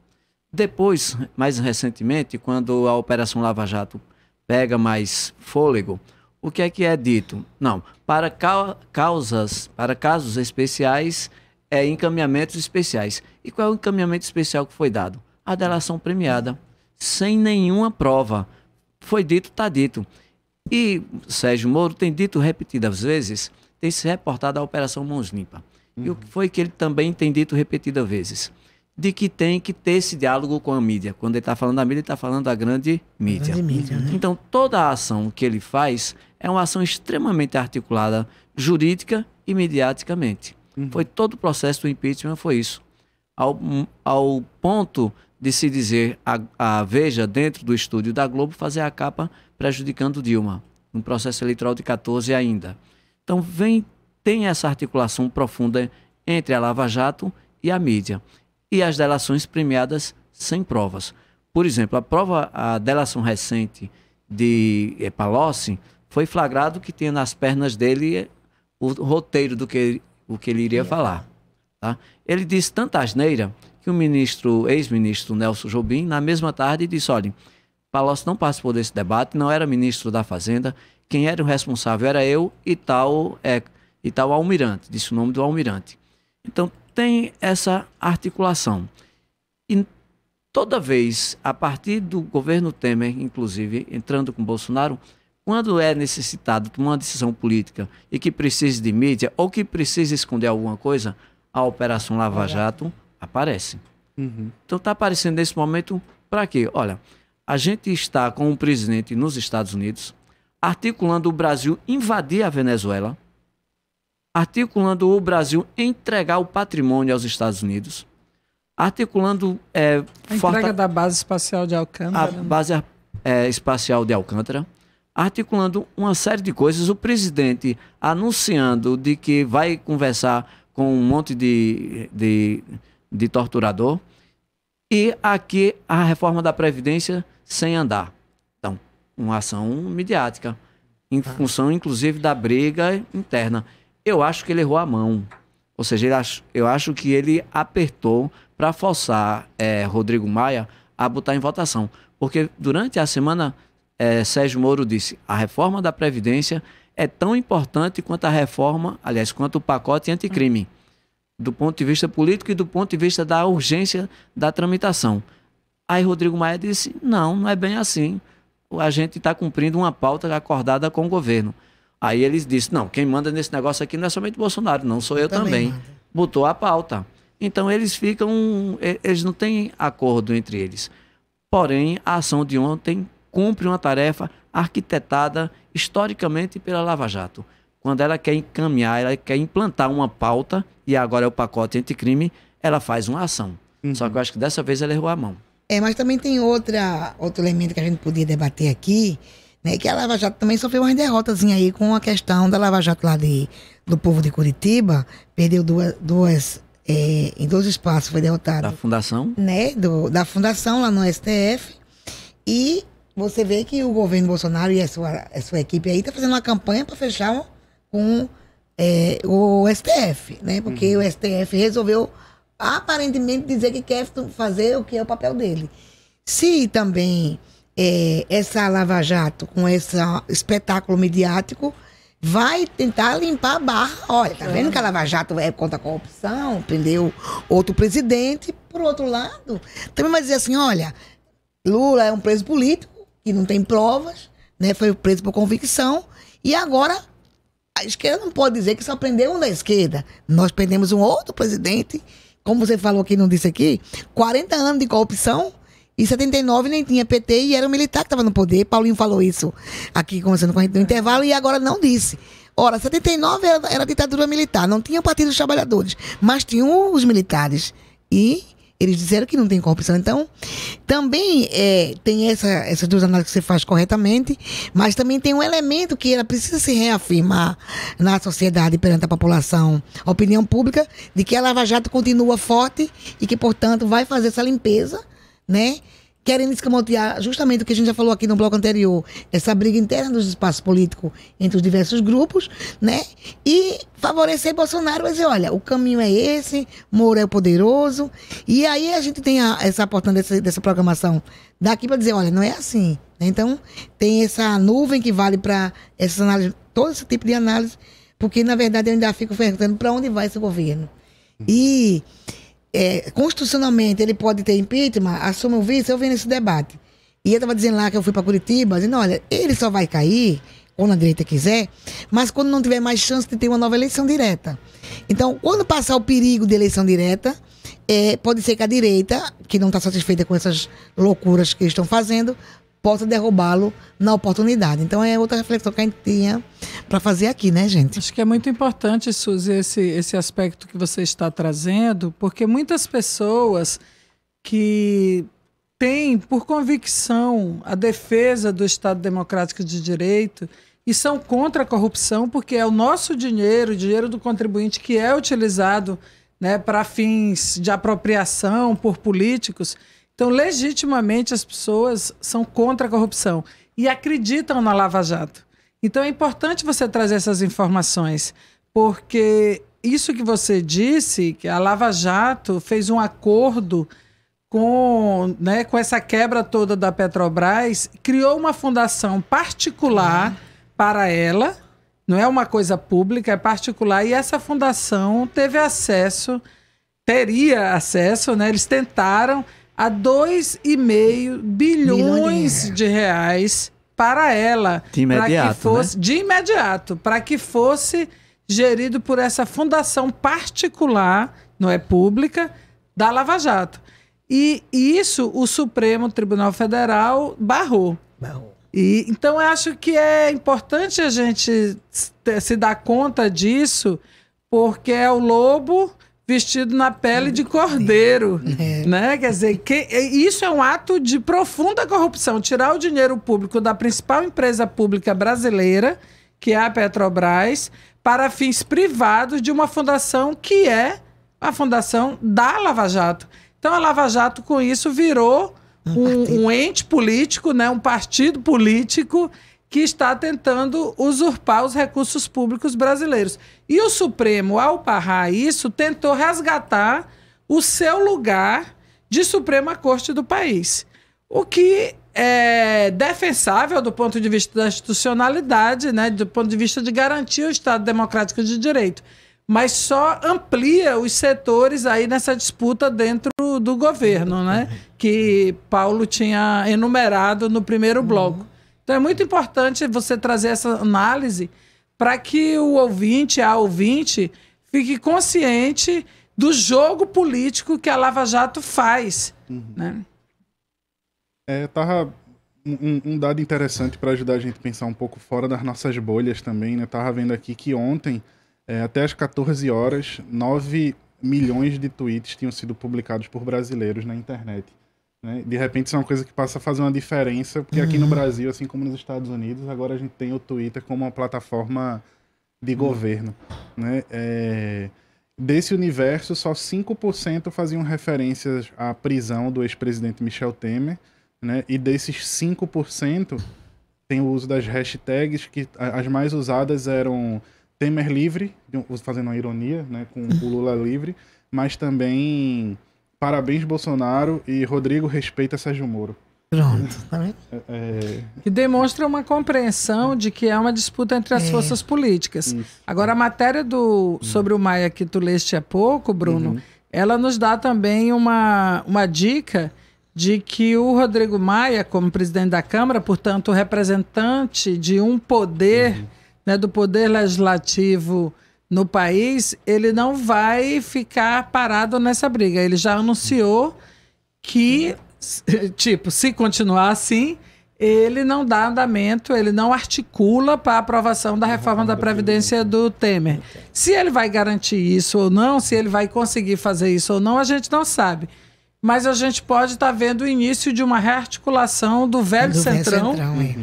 Depois, mais recentemente, quando a Operação Lava Jato pega mais fôlego, o que é dito? Não, para casos especiais, encaminhamentos especiais. E qual é o encaminhamento especial que foi dado? A delação premiada, sem nenhuma prova. Foi dito, está dito. E Sérgio Moro tem dito repetidas vezes, tem se reportado a Operação Mãos Limpas. E o que foi que ele também tem dito repetidas vezes? de que tem que ter esse diálogo com a mídia. Quando ele está falando da mídia, ele está falando da grande mídia. Né? Então, toda a ação que ele faz é uma ação extremamente articulada, jurídica e mediaticamente. Foi todo o processo do impeachment, foi isso. Ao ponto de se dizer, a Veja, dentro do estúdio da Globo, fazer a capa prejudicando Dilma, no processo eleitoral de 14 ainda. Então, tem essa articulação profunda entre a Lava Jato e a mídia. E as delações premiadas sem provas. Por exemplo, a delação recente de Palocci foi flagrado que tinha nas pernas dele o roteiro do que ele iria falar. Tá? Ele disse tanta asneira que o ex-ministro Nelson Jobim, na mesma tarde, disse, olha, Palocci não participou desse debate, não era ministro da Fazenda, quem era o responsável era eu e tal almirante, disse o nome do almirante. Então, tem essa articulação. E toda vez, a partir do governo Temer, inclusive, entrando com Bolsonaro, quando é necessitado tomar uma decisão política e que precise de mídia ou que precise esconder alguma coisa, a Operação Lava Jato aparece. Então está aparecendo nesse momento para quê? Olha, a gente está com o presidente nos Estados Unidos articulando o Brasil invadir a Venezuela, articulando o Brasil entregar o patrimônio aos Estados Unidos, articulando a entrega da base espacial de Alcântara. A base espacial de Alcântara, articulando uma série de coisas. O presidente anunciando de que vai conversar com um monte de torturador, e aqui a reforma da Previdência sem andar. Então, uma ação midiática, em função, inclusive, da briga interna. Eu acho que ele errou a mão. Ou seja, eu acho que ele apertou para forçar Rodrigo Maia a botar em votação. Porque durante a semana, Sérgio Moro disse, a reforma da Previdência é tão importante quanto a reforma, aliás, quanto o pacote anticrime, do ponto de vista político e do ponto de vista da urgência da tramitação. Aí Rodrigo Maia disse, não é bem assim. A gente está cumprindo uma pauta acordada com o governo. Aí eles disseram, não, quem manda nesse negócio aqui não é somente Bolsonaro, não, sou eu também. Botou a pauta. Então eles não têm acordo entre eles. Porém, a ação de ontem cumpre uma tarefa arquitetada historicamente pela Lava Jato. Quando ela quer encaminhar, ela quer implantar uma pauta, e agora é o pacote anticrime, ela faz uma ação. Só que eu acho que dessa vez ela errou a mão. Mas também tem outro elemento que a gente podia debater aqui, né, que a Lava Jato também sofreu umas derrotas aí com a questão da Lava Jato lá do povo de Curitiba, perdeu duas em 2 espaços, foi derrotado. Da fundação? Né, da fundação lá no STF, e você vê que o governo Bolsonaro e a sua equipe aí tá fazendo uma campanha para fechar com o STF, né, porque o STF resolveu aparentemente dizer que quer fazer o que é o papel dele. Se também essa Lava Jato, com esse espetáculo midiático, vai tentar limpar a barra. Olha, tá vendo que a Lava Jato é contra a corrupção, prendeu outro presidente. Por outro lado, também vai dizer assim, olha, Lula é um preso político, que não tem provas, né, foi preso por convicção, e agora a esquerda não pode dizer que só prendeu um da esquerda. Nós prendemos um outro presidente, como você falou aqui, não disse aqui, 40 anos de corrupção, e 79 nem tinha PT e era o militar que estava no poder. Paulinho falou isso aqui, conversando com a gente no intervalo, e agora não disse. Ora, 79 era ditadura militar, não tinha o Partido dos Trabalhadores, mas tinham os militares. E eles disseram que não tem corrupção. Então, também tem essas duas análises que você faz corretamente, mas também tem um elemento que ela precisa se reafirmar na sociedade perante a população, a opinião pública, de que a Lava Jato continua forte e que, portanto, vai fazer essa limpeza, né? Querendo escamotear justamente o que a gente já falou aqui no bloco anterior, essa briga interna dos espaços políticos entre os diversos grupos, né? E favorecer Bolsonaro, vai dizer, olha, o caminho é esse, Moro é o poderoso, e aí a gente tem essa importância dessa programação daqui para dizer, olha, não é assim, né? Então, tem essa nuvem que vale para essas análises, todo esse tipo de análise, porque, na verdade, eu ainda fico perguntando para onde vai esse governo. E constitucionalmente ele pode ter impeachment, assume o vice, eu vi nesse debate. E eu estava dizendo lá que eu fui para Curitiba, dizendo, olha, ele só vai cair, quando a direita quiser, mas quando não tiver mais chance de ter uma nova eleição direta. Então, quando passar o perigo de eleição direta, pode ser que a direita, que não está satisfeita com essas loucuras que eles estão fazendo, possa derrubá-lo na oportunidade. Então é outra reflexão que a gente tinha para fazer aqui, né, gente? Acho que é muito importante, Suzy, esse aspecto que você está trazendo, porque muitas pessoas que têm por convicção a defesa do Estado Democrático de Direito e são contra a corrupção, porque é o nosso dinheiro, o dinheiro do contribuinte, que é utilizado, né, para fins de apropriação por políticos. Então, legitimamente, as pessoas são contra a corrupção e acreditam na Lava Jato. Então, é importante você trazer essas informações, porque isso que você disse, que a Lava Jato fez um acordo com essa quebra toda da Petrobras, criou uma fundação particular para ela, não é uma coisa pública, é particular, e essa fundação teria acesso, né? Eles tentaram a 2,5 bilhões de reais para ela. De imediato, de imediato, para que fosse gerido por essa fundação particular, não é pública, da Lava Jato. E isso o Supremo Tribunal Federal barrou. E, então, eu acho que é importante a gente se dar conta disso, porque é o lobo vestido na pele de cordeiro, né? Quer dizer, isso é um ato de profunda corrupção, tirar o dinheiro público da principal empresa pública brasileira, que é a Petrobras, para fins privados de uma fundação que é a fundação da Lava Jato. Então, a Lava Jato, com isso, virou um ente político, né? Um partido político que está tentando usurpar os recursos públicos brasileiros. E o Supremo, ao barrar isso, tentou resgatar o seu lugar de Suprema Corte do país. O que é defensável do ponto de vista da institucionalidade, né? Do ponto de vista de garantir o Estado Democrático de Direito. Mas só amplia os setores aí nessa disputa dentro do governo, né? Que Paulo tinha enumerado no primeiro bloco. Então é muito importante você trazer essa análise para que o ouvinte, a ouvinte, fique consciente do jogo político que a Lava Jato faz. Né? Tava um dado interessante para ajudar a gente a pensar um pouco fora das nossas bolhas também, né? Tava vendo aqui que ontem, até às 14 horas, 9 milhões de tweets tinham sido publicados por brasileiros na internet. Né? De repente isso é uma coisa que passa a fazer uma diferença, porque aqui no Brasil, assim como nos Estados Unidos, agora a gente tem o Twitter como uma plataforma de governo. Né? Desse universo, só 5% faziam referências à prisão do ex-presidente Michel Temer, né? E desses 5% tem o uso das hashtags, que as mais usadas eram Temer livre, fazendo uma ironia, né, com o Lula livre, mas também parabéns Bolsonaro e Rodrigo respeita Sérgio Moro. Pronto, tá vendo? Que demonstra uma compreensão de que é uma disputa entre as forças políticas. Isso. Agora, a matéria sobre o Maia que tu leste há pouco, Bruno, ela nos dá também uma dica de que o Rodrigo Maia, como presidente da Câmara, portanto, representante de um poder, né, do poder legislativo no país, ele não vai ficar parado nessa briga. Ele já anunciou que, tipo, se continuar assim, ele não dá andamento, ele não articula para a aprovação da reforma da Previdência do Temer. Se ele vai garantir isso ou não, se ele vai conseguir fazer isso ou não, a gente não sabe. Mas a gente pode estar vendo o início de uma rearticulação do velho centrão,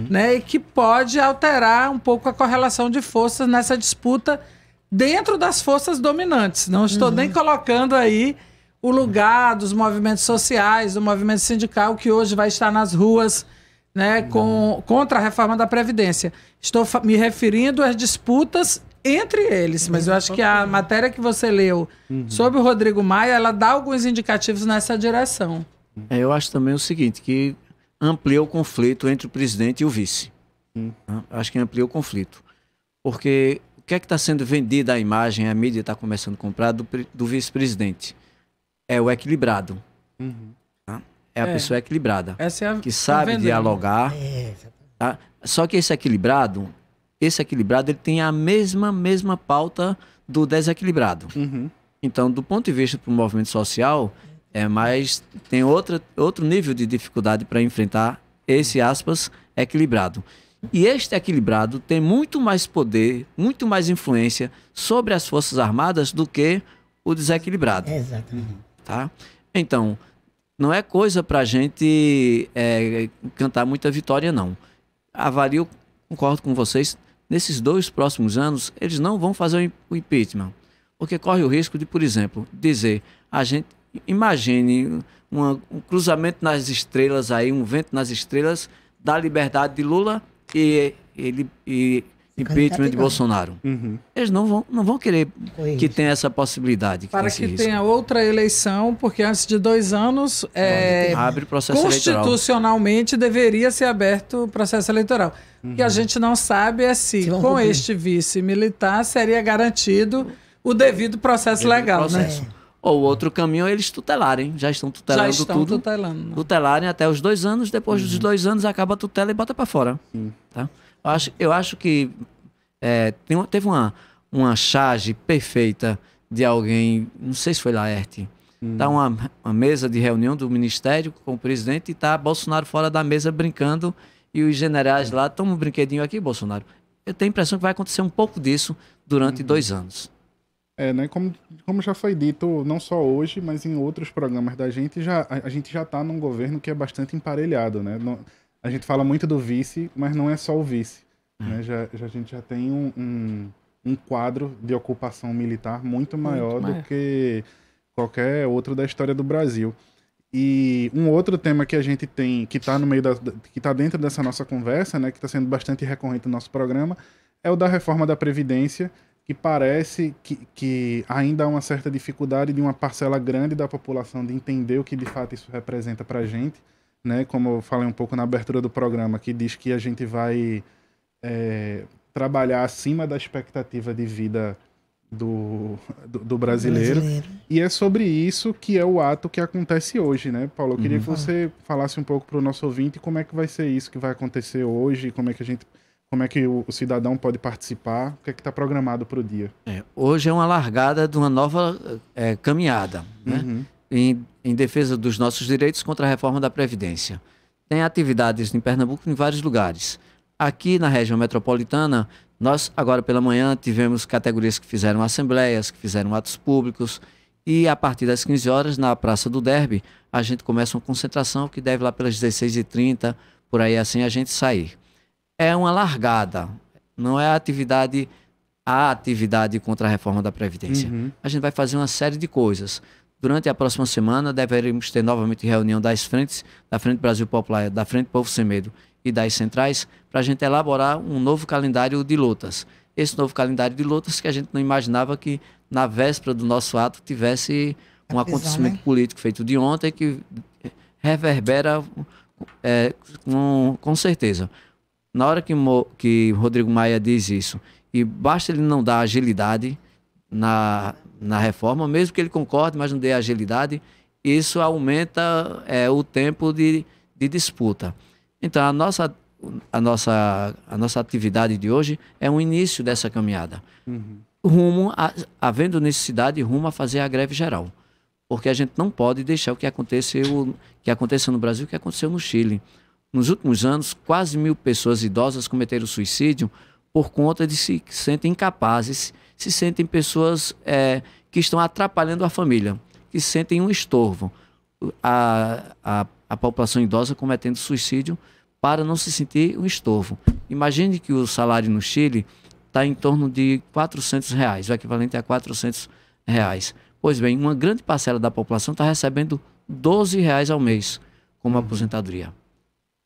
né, e que pode alterar um pouco a correlação de forças nessa disputa dentro das forças dominantes. Não estou nem colocando aí o lugar dos movimentos sociais, do movimento sindical, que hoje vai estar nas ruas, né, contra a reforma da Previdência. Estou me referindo às disputas entre eles, mas eu acho que a matéria que você leu sobre o Rodrigo Maia, ela dá alguns indicativos nessa direção. Eu acho também o seguinte, que amplia o conflito entre o presidente e o vice. Acho que amplia o conflito. Porque o que é que está sendo vendido a imagem, a mídia está começando a comprar do vice-presidente? É o equilibrado. Tá? É a pessoa equilibrada, essa é que sabe dialogar. Tá? Só que esse equilibrado ele tem a mesma pauta do desequilibrado. Então, do ponto de vista do movimento social, tem outro nível de dificuldade para enfrentar esse, aspas, equilibrado. E este equilibrado tem muito mais poder, muito mais influência sobre as Forças Armadas do que o desequilibrado. Exatamente. Tá? Então, não é coisa para a gente cantar muita vitória, não. Avalio, concordo com vocês, nesses 2 próximos anos, eles não vão fazer o impeachment. Porque corre o risco de, por exemplo, dizer, imagine um cruzamento nas estrelas aí, um vento nas estrelas da liberdade de Lula e impeachment de Bolsonaro. Eles não vão querer que tenha essa possibilidade. Para que tenha outra eleição, porque antes de 2 anos, abre processo constitucionalmente deveria ser aberto o processo eleitoral. O que a gente não sabe é se com este vice militar seria garantido o devido processo legal. Né? Ou outro caminho é eles tutelarem. Já estão tutelando tudo. Tutelarem até os 2 anos, depois dos 2 anos acaba a tutela e bota para fora. Tá? Eu acho que teve uma charge perfeita de alguém, não sei se foi Laerte, tá uma mesa de reunião do Ministério com o presidente e tá Bolsonaro fora da mesa brincando e os generais lá, toma um brinquedinho aqui, Bolsonaro. Eu tenho a impressão que vai acontecer um pouco disso durante 2 anos. Né? Como já foi dito, não só hoje, mas em outros programas da gente, a gente já está num governo que é bastante emparelhado, né? A gente fala muito do vice, mas não é só o vice. Né? A gente já tem um quadro de ocupação militar muito maior do que qualquer outro da história do Brasil. E um outro tema que a gente tem, que está no meio que está dentro dessa nossa conversa, né, que está sendo bastante recorrente no nosso programa, é o da reforma da Previdência, que parece que ainda há uma certa dificuldade de uma parcela grande da população de entender o que de fato isso representa para a gente, né? Como eu falei um pouco na abertura do programa, que diz que a gente vai trabalhar acima da expectativa de vida do brasileiro. E é sobre isso que é o ato que acontece hoje, né, Paulo? Eu queria que você falasse um pouco para o nosso ouvinte como é que vai ser isso que vai acontecer hoje, como é que o cidadão pode participar, o que é que está programado para o dia. Hoje é uma largada de uma nova caminhada, né? Em defesa dos nossos direitos contra a reforma da Previdência. Tem atividades em Pernambuco em vários lugares. Aqui na região metropolitana, nós agora pela manhã tivemos categorias que fizeram assembleias, que fizeram atos públicos, e a partir das 15 horas na Praça do Derby, a gente começa uma concentração que deve lá pelas 16h30, por aí assim a gente sair. É uma largada, não é a atividade contra a reforma da Previdência. A gente vai fazer uma série de coisas. Durante a próxima semana deveremos ter novamente reunião das frentes, da Frente Brasil Popular, da Frente Povo Sem Medo e das centrais, para a gente elaborar um novo calendário de lutas. Esse novo calendário de lutas que a gente não imaginava que na véspera do nosso ato tivesse um acontecimento político feito de ontem que reverbera com certeza. Na hora que Rodrigo Maia diz isso, e basta ele não dar agilidade na reforma, mesmo que ele concorde, mas não dê agilidade, isso aumenta o tempo de disputa. Então, a nossa atividade de hoje é um início dessa caminhada. Havendo necessidade, rumo a fazer a greve geral. Porque a gente não pode deixar o que aconteceu no Brasil, o que aconteceu no Chile. Nos últimos anos, quase 1.000 pessoas idosas cometeram suicídio por conta de se sentem incapazes, se sentem pessoas que estão atrapalhando a família, que sentem um estorvo. A população idosa cometendo suicídio para não se sentir um estorvo. Imagine que o salário no Chile está em torno de R$400, o equivalente a R$400. Pois bem, uma grande parcela da população está recebendo R$12 ao mês como aposentadoria.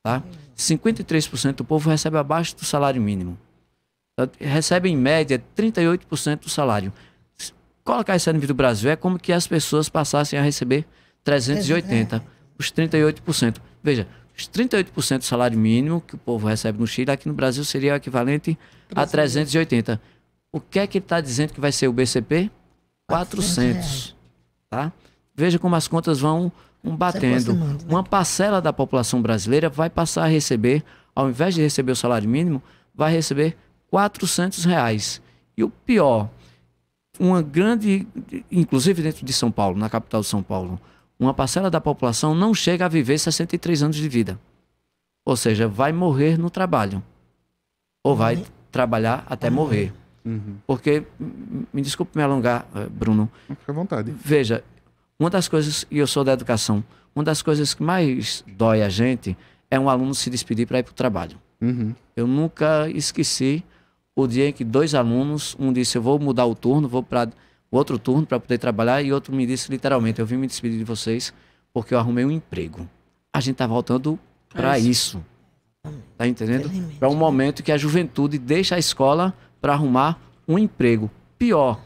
Tá? 53% do povo recebe abaixo do salário mínimo. Recebe em média 38% do salário. Colocar isso a nível do Brasil é como que as pessoas passassem a receber 380, os 38%. Veja, os 38% do salário mínimo que o povo recebe no Chile, aqui no Brasil seria o equivalente a 380. O que é que ele está dizendo que vai ser o BCP? 400. Tá? Veja como as contas vão batendo. Uma parcela da população brasileira vai passar a receber, ao invés de receber o salário mínimo, vai receber R$400. E o pior, uma grande, inclusive dentro de São Paulo, na capital de São Paulo, uma parcela da população não chega a viver 63 anos de vida. Ou seja, vai morrer no trabalho. Ou vai trabalhar até morrer. Porque, me desculpe me alongar, Bruno. Fica à vontade. Veja, uma das coisas, e eu sou da educação, uma das coisas que mais dói a gente é um aluno se despedir para ir para o trabalho. Eu nunca esqueci o dia em que 2 alunos, um disse, eu vou mudar o turno, vou para o outro turno para poder trabalhar, e outro me disse literalmente, eu vim me despedir de vocês porque eu arrumei um emprego. A gente está voltando para isso. Tá entendendo? Para um momento que a juventude deixa a escola para arrumar um emprego. Pior,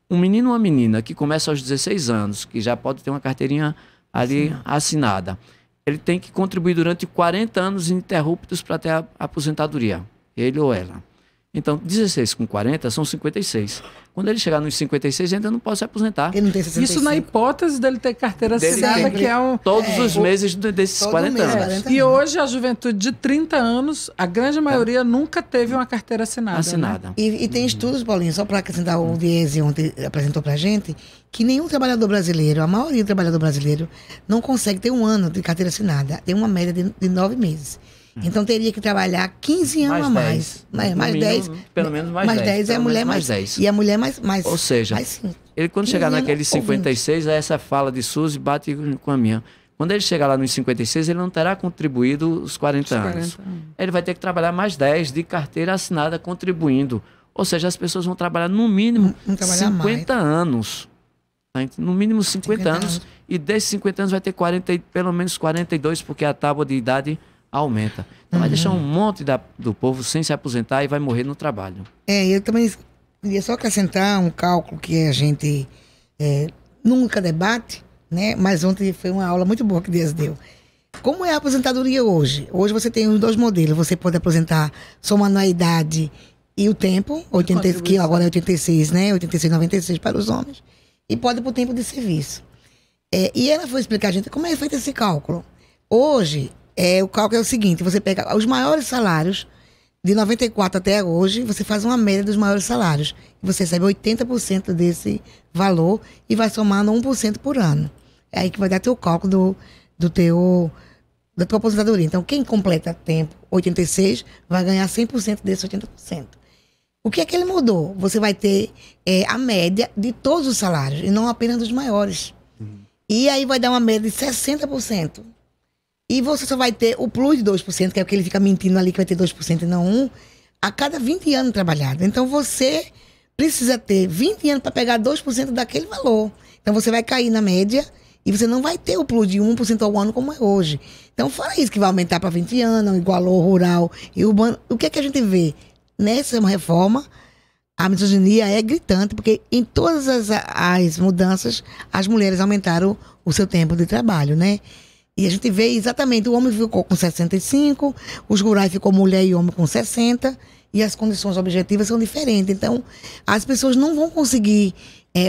um menino ou uma menina que começa aos 16 anos, que já pode ter uma carteirinha ali assinada, ele tem que contribuir durante 40 anos ininterruptos para ter a aposentadoria, ele ou ela. Então, 16 com 40 são 56. Quando ele chegar nos 56, ainda não pode se aposentar. Ele não tem 65. Isso na hipótese dele ter carteira assinada, que é um... Todos os meses desses 40 anos. E hoje a juventude de 30 anos, a grande maioria nunca teve uma carteira assinada. Né? E tem estudos, Paulinho, só para acrescentar, o Diese ontem apresentou para a gente, que nenhum trabalhador brasileiro, a maioria do trabalhador brasileiro, não consegue ter 1 ano de carteira assinada. Tem uma média de 9 meses. Então teria que trabalhar 15 anos a mais. Mais 10. Pelo menos mais 10. 10 é a mulher mais 10. E a mulher mais. Ou seja, ele quando chegar naqueles 56, essa fala de Suzy bate com a minha. Quando ele chegar lá nos 56, ele não terá contribuído os 40 anos. Ele vai ter que trabalhar mais 10 de carteira assinada contribuindo. Ou seja, as pessoas vão trabalhar no mínimo 50 anos. No mínimo 50 anos. E desses 50 anos vai ter pelo menos 42, porque a tábua de idade aumenta. Então vai deixar um monte do povo sem se aposentar e vai morrer no trabalho. Eu também queria só acrescentar um cálculo que a gente nunca debate, né? Mas ontem foi uma aula muito boa que Deus deu. Como é a aposentadoria hoje? Hoje você tem os 2 modelos. Você pode aposentar somando a idade e o tempo, que agora é 86, né? 86, 96 para os homens. E pode por tempo de serviço. E ela foi explicar a gente como é feito esse cálculo. Hoje, o cálculo é o seguinte, você pega os maiores salários, de 94 até hoje, você faz uma média dos maiores salários. E você recebe 80% desse valor e vai somando 1% por ano. É aí que vai dar teu cálculo da tua aposentadoria. Então, quem completa tempo 86 vai ganhar 100% desse 80%. O que é que ele mudou? Você vai ter a média de todos os salários, e não apenas dos maiores. E aí vai dar uma média de 60%. E você só vai ter o plus de 2%, que é o que ele fica mentindo ali, que vai ter 2% e não 1%, a cada 20 anos trabalhado. Então você precisa ter 20 anos para pegar 2% daquele valor. Então você vai cair na média e você não vai ter o plus de 1% ao ano como é hoje. Então fora isso que vai aumentar para 20 anos, igualou rural e urbano. O que é que a gente vê? Nessa reforma, a misoginia é gritante, porque em todas as mudanças, as mulheres aumentaram o seu tempo de trabalho, né? E a gente vê exatamente, o homem ficou com 65, os rurais ficou mulher e homem com 60, e as condições objetivas são diferentes. Então, as pessoas não vão conseguir,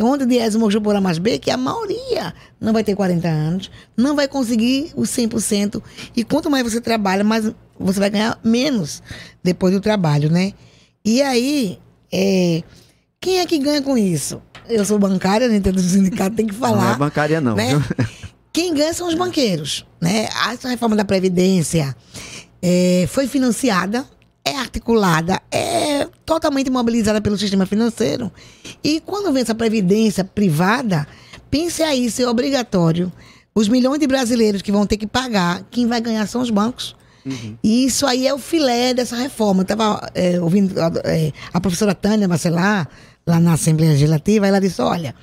onde Diese mostrou por A mais B, que a maioria não vai ter 40 anos, não vai conseguir os 100%, e quanto mais você trabalha, mais você vai ganhar menos depois do trabalho, né? E aí, quem é que ganha com isso? Eu sou bancária, dentro do sindicato, tem que falar. Não é bancária não, né? Quem ganha são os banqueiros, né? Essa reforma da Previdência foi financiada, é articulada, é totalmente mobilizada pelo sistema financeiro. E quando vem essa Previdência privada, pense aí, se é obrigatório. Os milhões de brasileiros que vão ter que pagar, quem vai ganhar são os bancos. E isso aí é o filé dessa reforma. Eu estava ouvindo a professora Tânia Bacelar, lá na Assembleia Legislativa, ela disse, olha,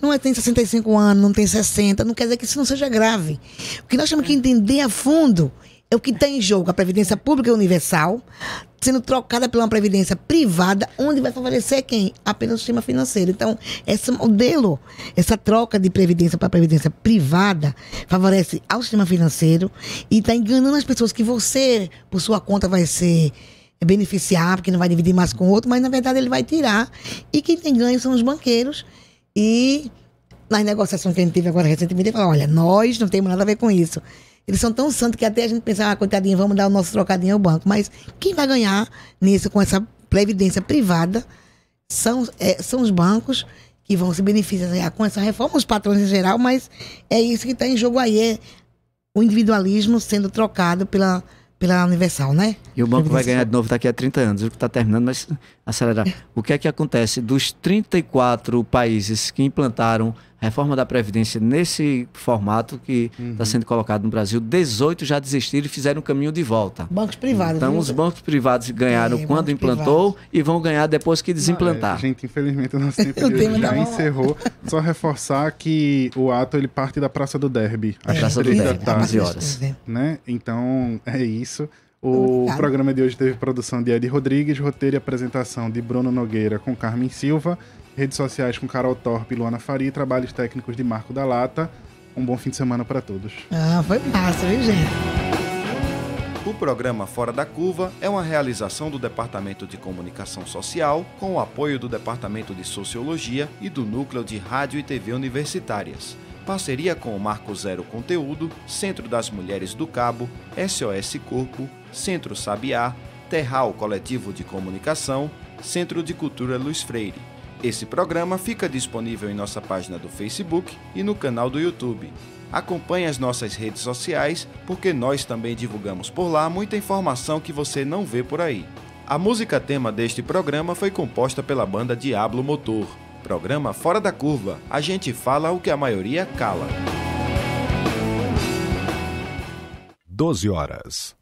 não tem 65 anos, não tem 60, não quer dizer que isso não seja grave. O que nós temos que entender a fundo é o que está em jogo, a Previdência Pública Universal, sendo trocada por uma Previdência privada, onde vai favorecer quem? Apenas o sistema financeiro. Então, esse modelo, essa troca de Previdência para Previdência privada, favorece ao sistema financeiro e está enganando as pessoas que você, por sua conta, vai ser beneficiar, porque não vai dividir mais com o outro, mas na verdade ele vai tirar. E quem tem ganho são os banqueiros. E nas negociações que a gente teve agora recentemente, ele falou, olha, nós não temos nada a ver com isso. Eles são tão santos que até a gente pensa, coitadinho, vamos dar o nosso trocadinho ao banco. Mas quem vai ganhar nisso, com essa previdência privada, são os bancos e vão se beneficiar com essa reforma, os patrões em geral, mas é isso que está em jogo aí, é o individualismo sendo trocado pela Universal, né? E o banco vai ganhar de novo daqui a 30 anos, o que está terminando, mas acelerar. O que é que acontece? Dos 34 países que implantaram a reforma da Previdência nesse formato que está sendo colocado no Brasil, 18 já desistiram e fizeram o caminho de volta. Bancos privados. Então, os bancos privados ganharam quando implantou e vão ganhar depois que desimplantar. Gente, infelizmente o nosso tempo de hoje já encerrou. Só reforçar que o ato ele parte da Praça do Derby, às 3 da tarde, 11 horas. Né? Então, é isso. O programa de hoje teve produção de Edi Rodrigues, roteiro e apresentação de Bruno Nogueira com Carmen Silva, redes sociais com Carol Torpe e Luana Faria e trabalhos técnicos de Marco da Lata. Um bom fim de semana para todos. Foi massa, viu, gente? O programa Fora da Curva é uma realização do Departamento de Comunicação Social com o apoio do Departamento de Sociologia e do Núcleo de Rádio e TV Universitárias. Parceria com o Marco Zero Conteúdo, Centro das Mulheres do Cabo, SOS Corpo, Centro Sabiá, Terral Coletivo de Comunicação, Centro de Cultura Luiz Freire. Esse programa fica disponível em nossa página do Facebook e no canal do YouTube. Acompanhe as nossas redes sociais, porque nós também divulgamos por lá muita informação que você não vê por aí. A música tema deste programa foi composta pela banda Diablo Motor. Programa Fora da Curva. A gente fala o que a maioria cala. 12 horas.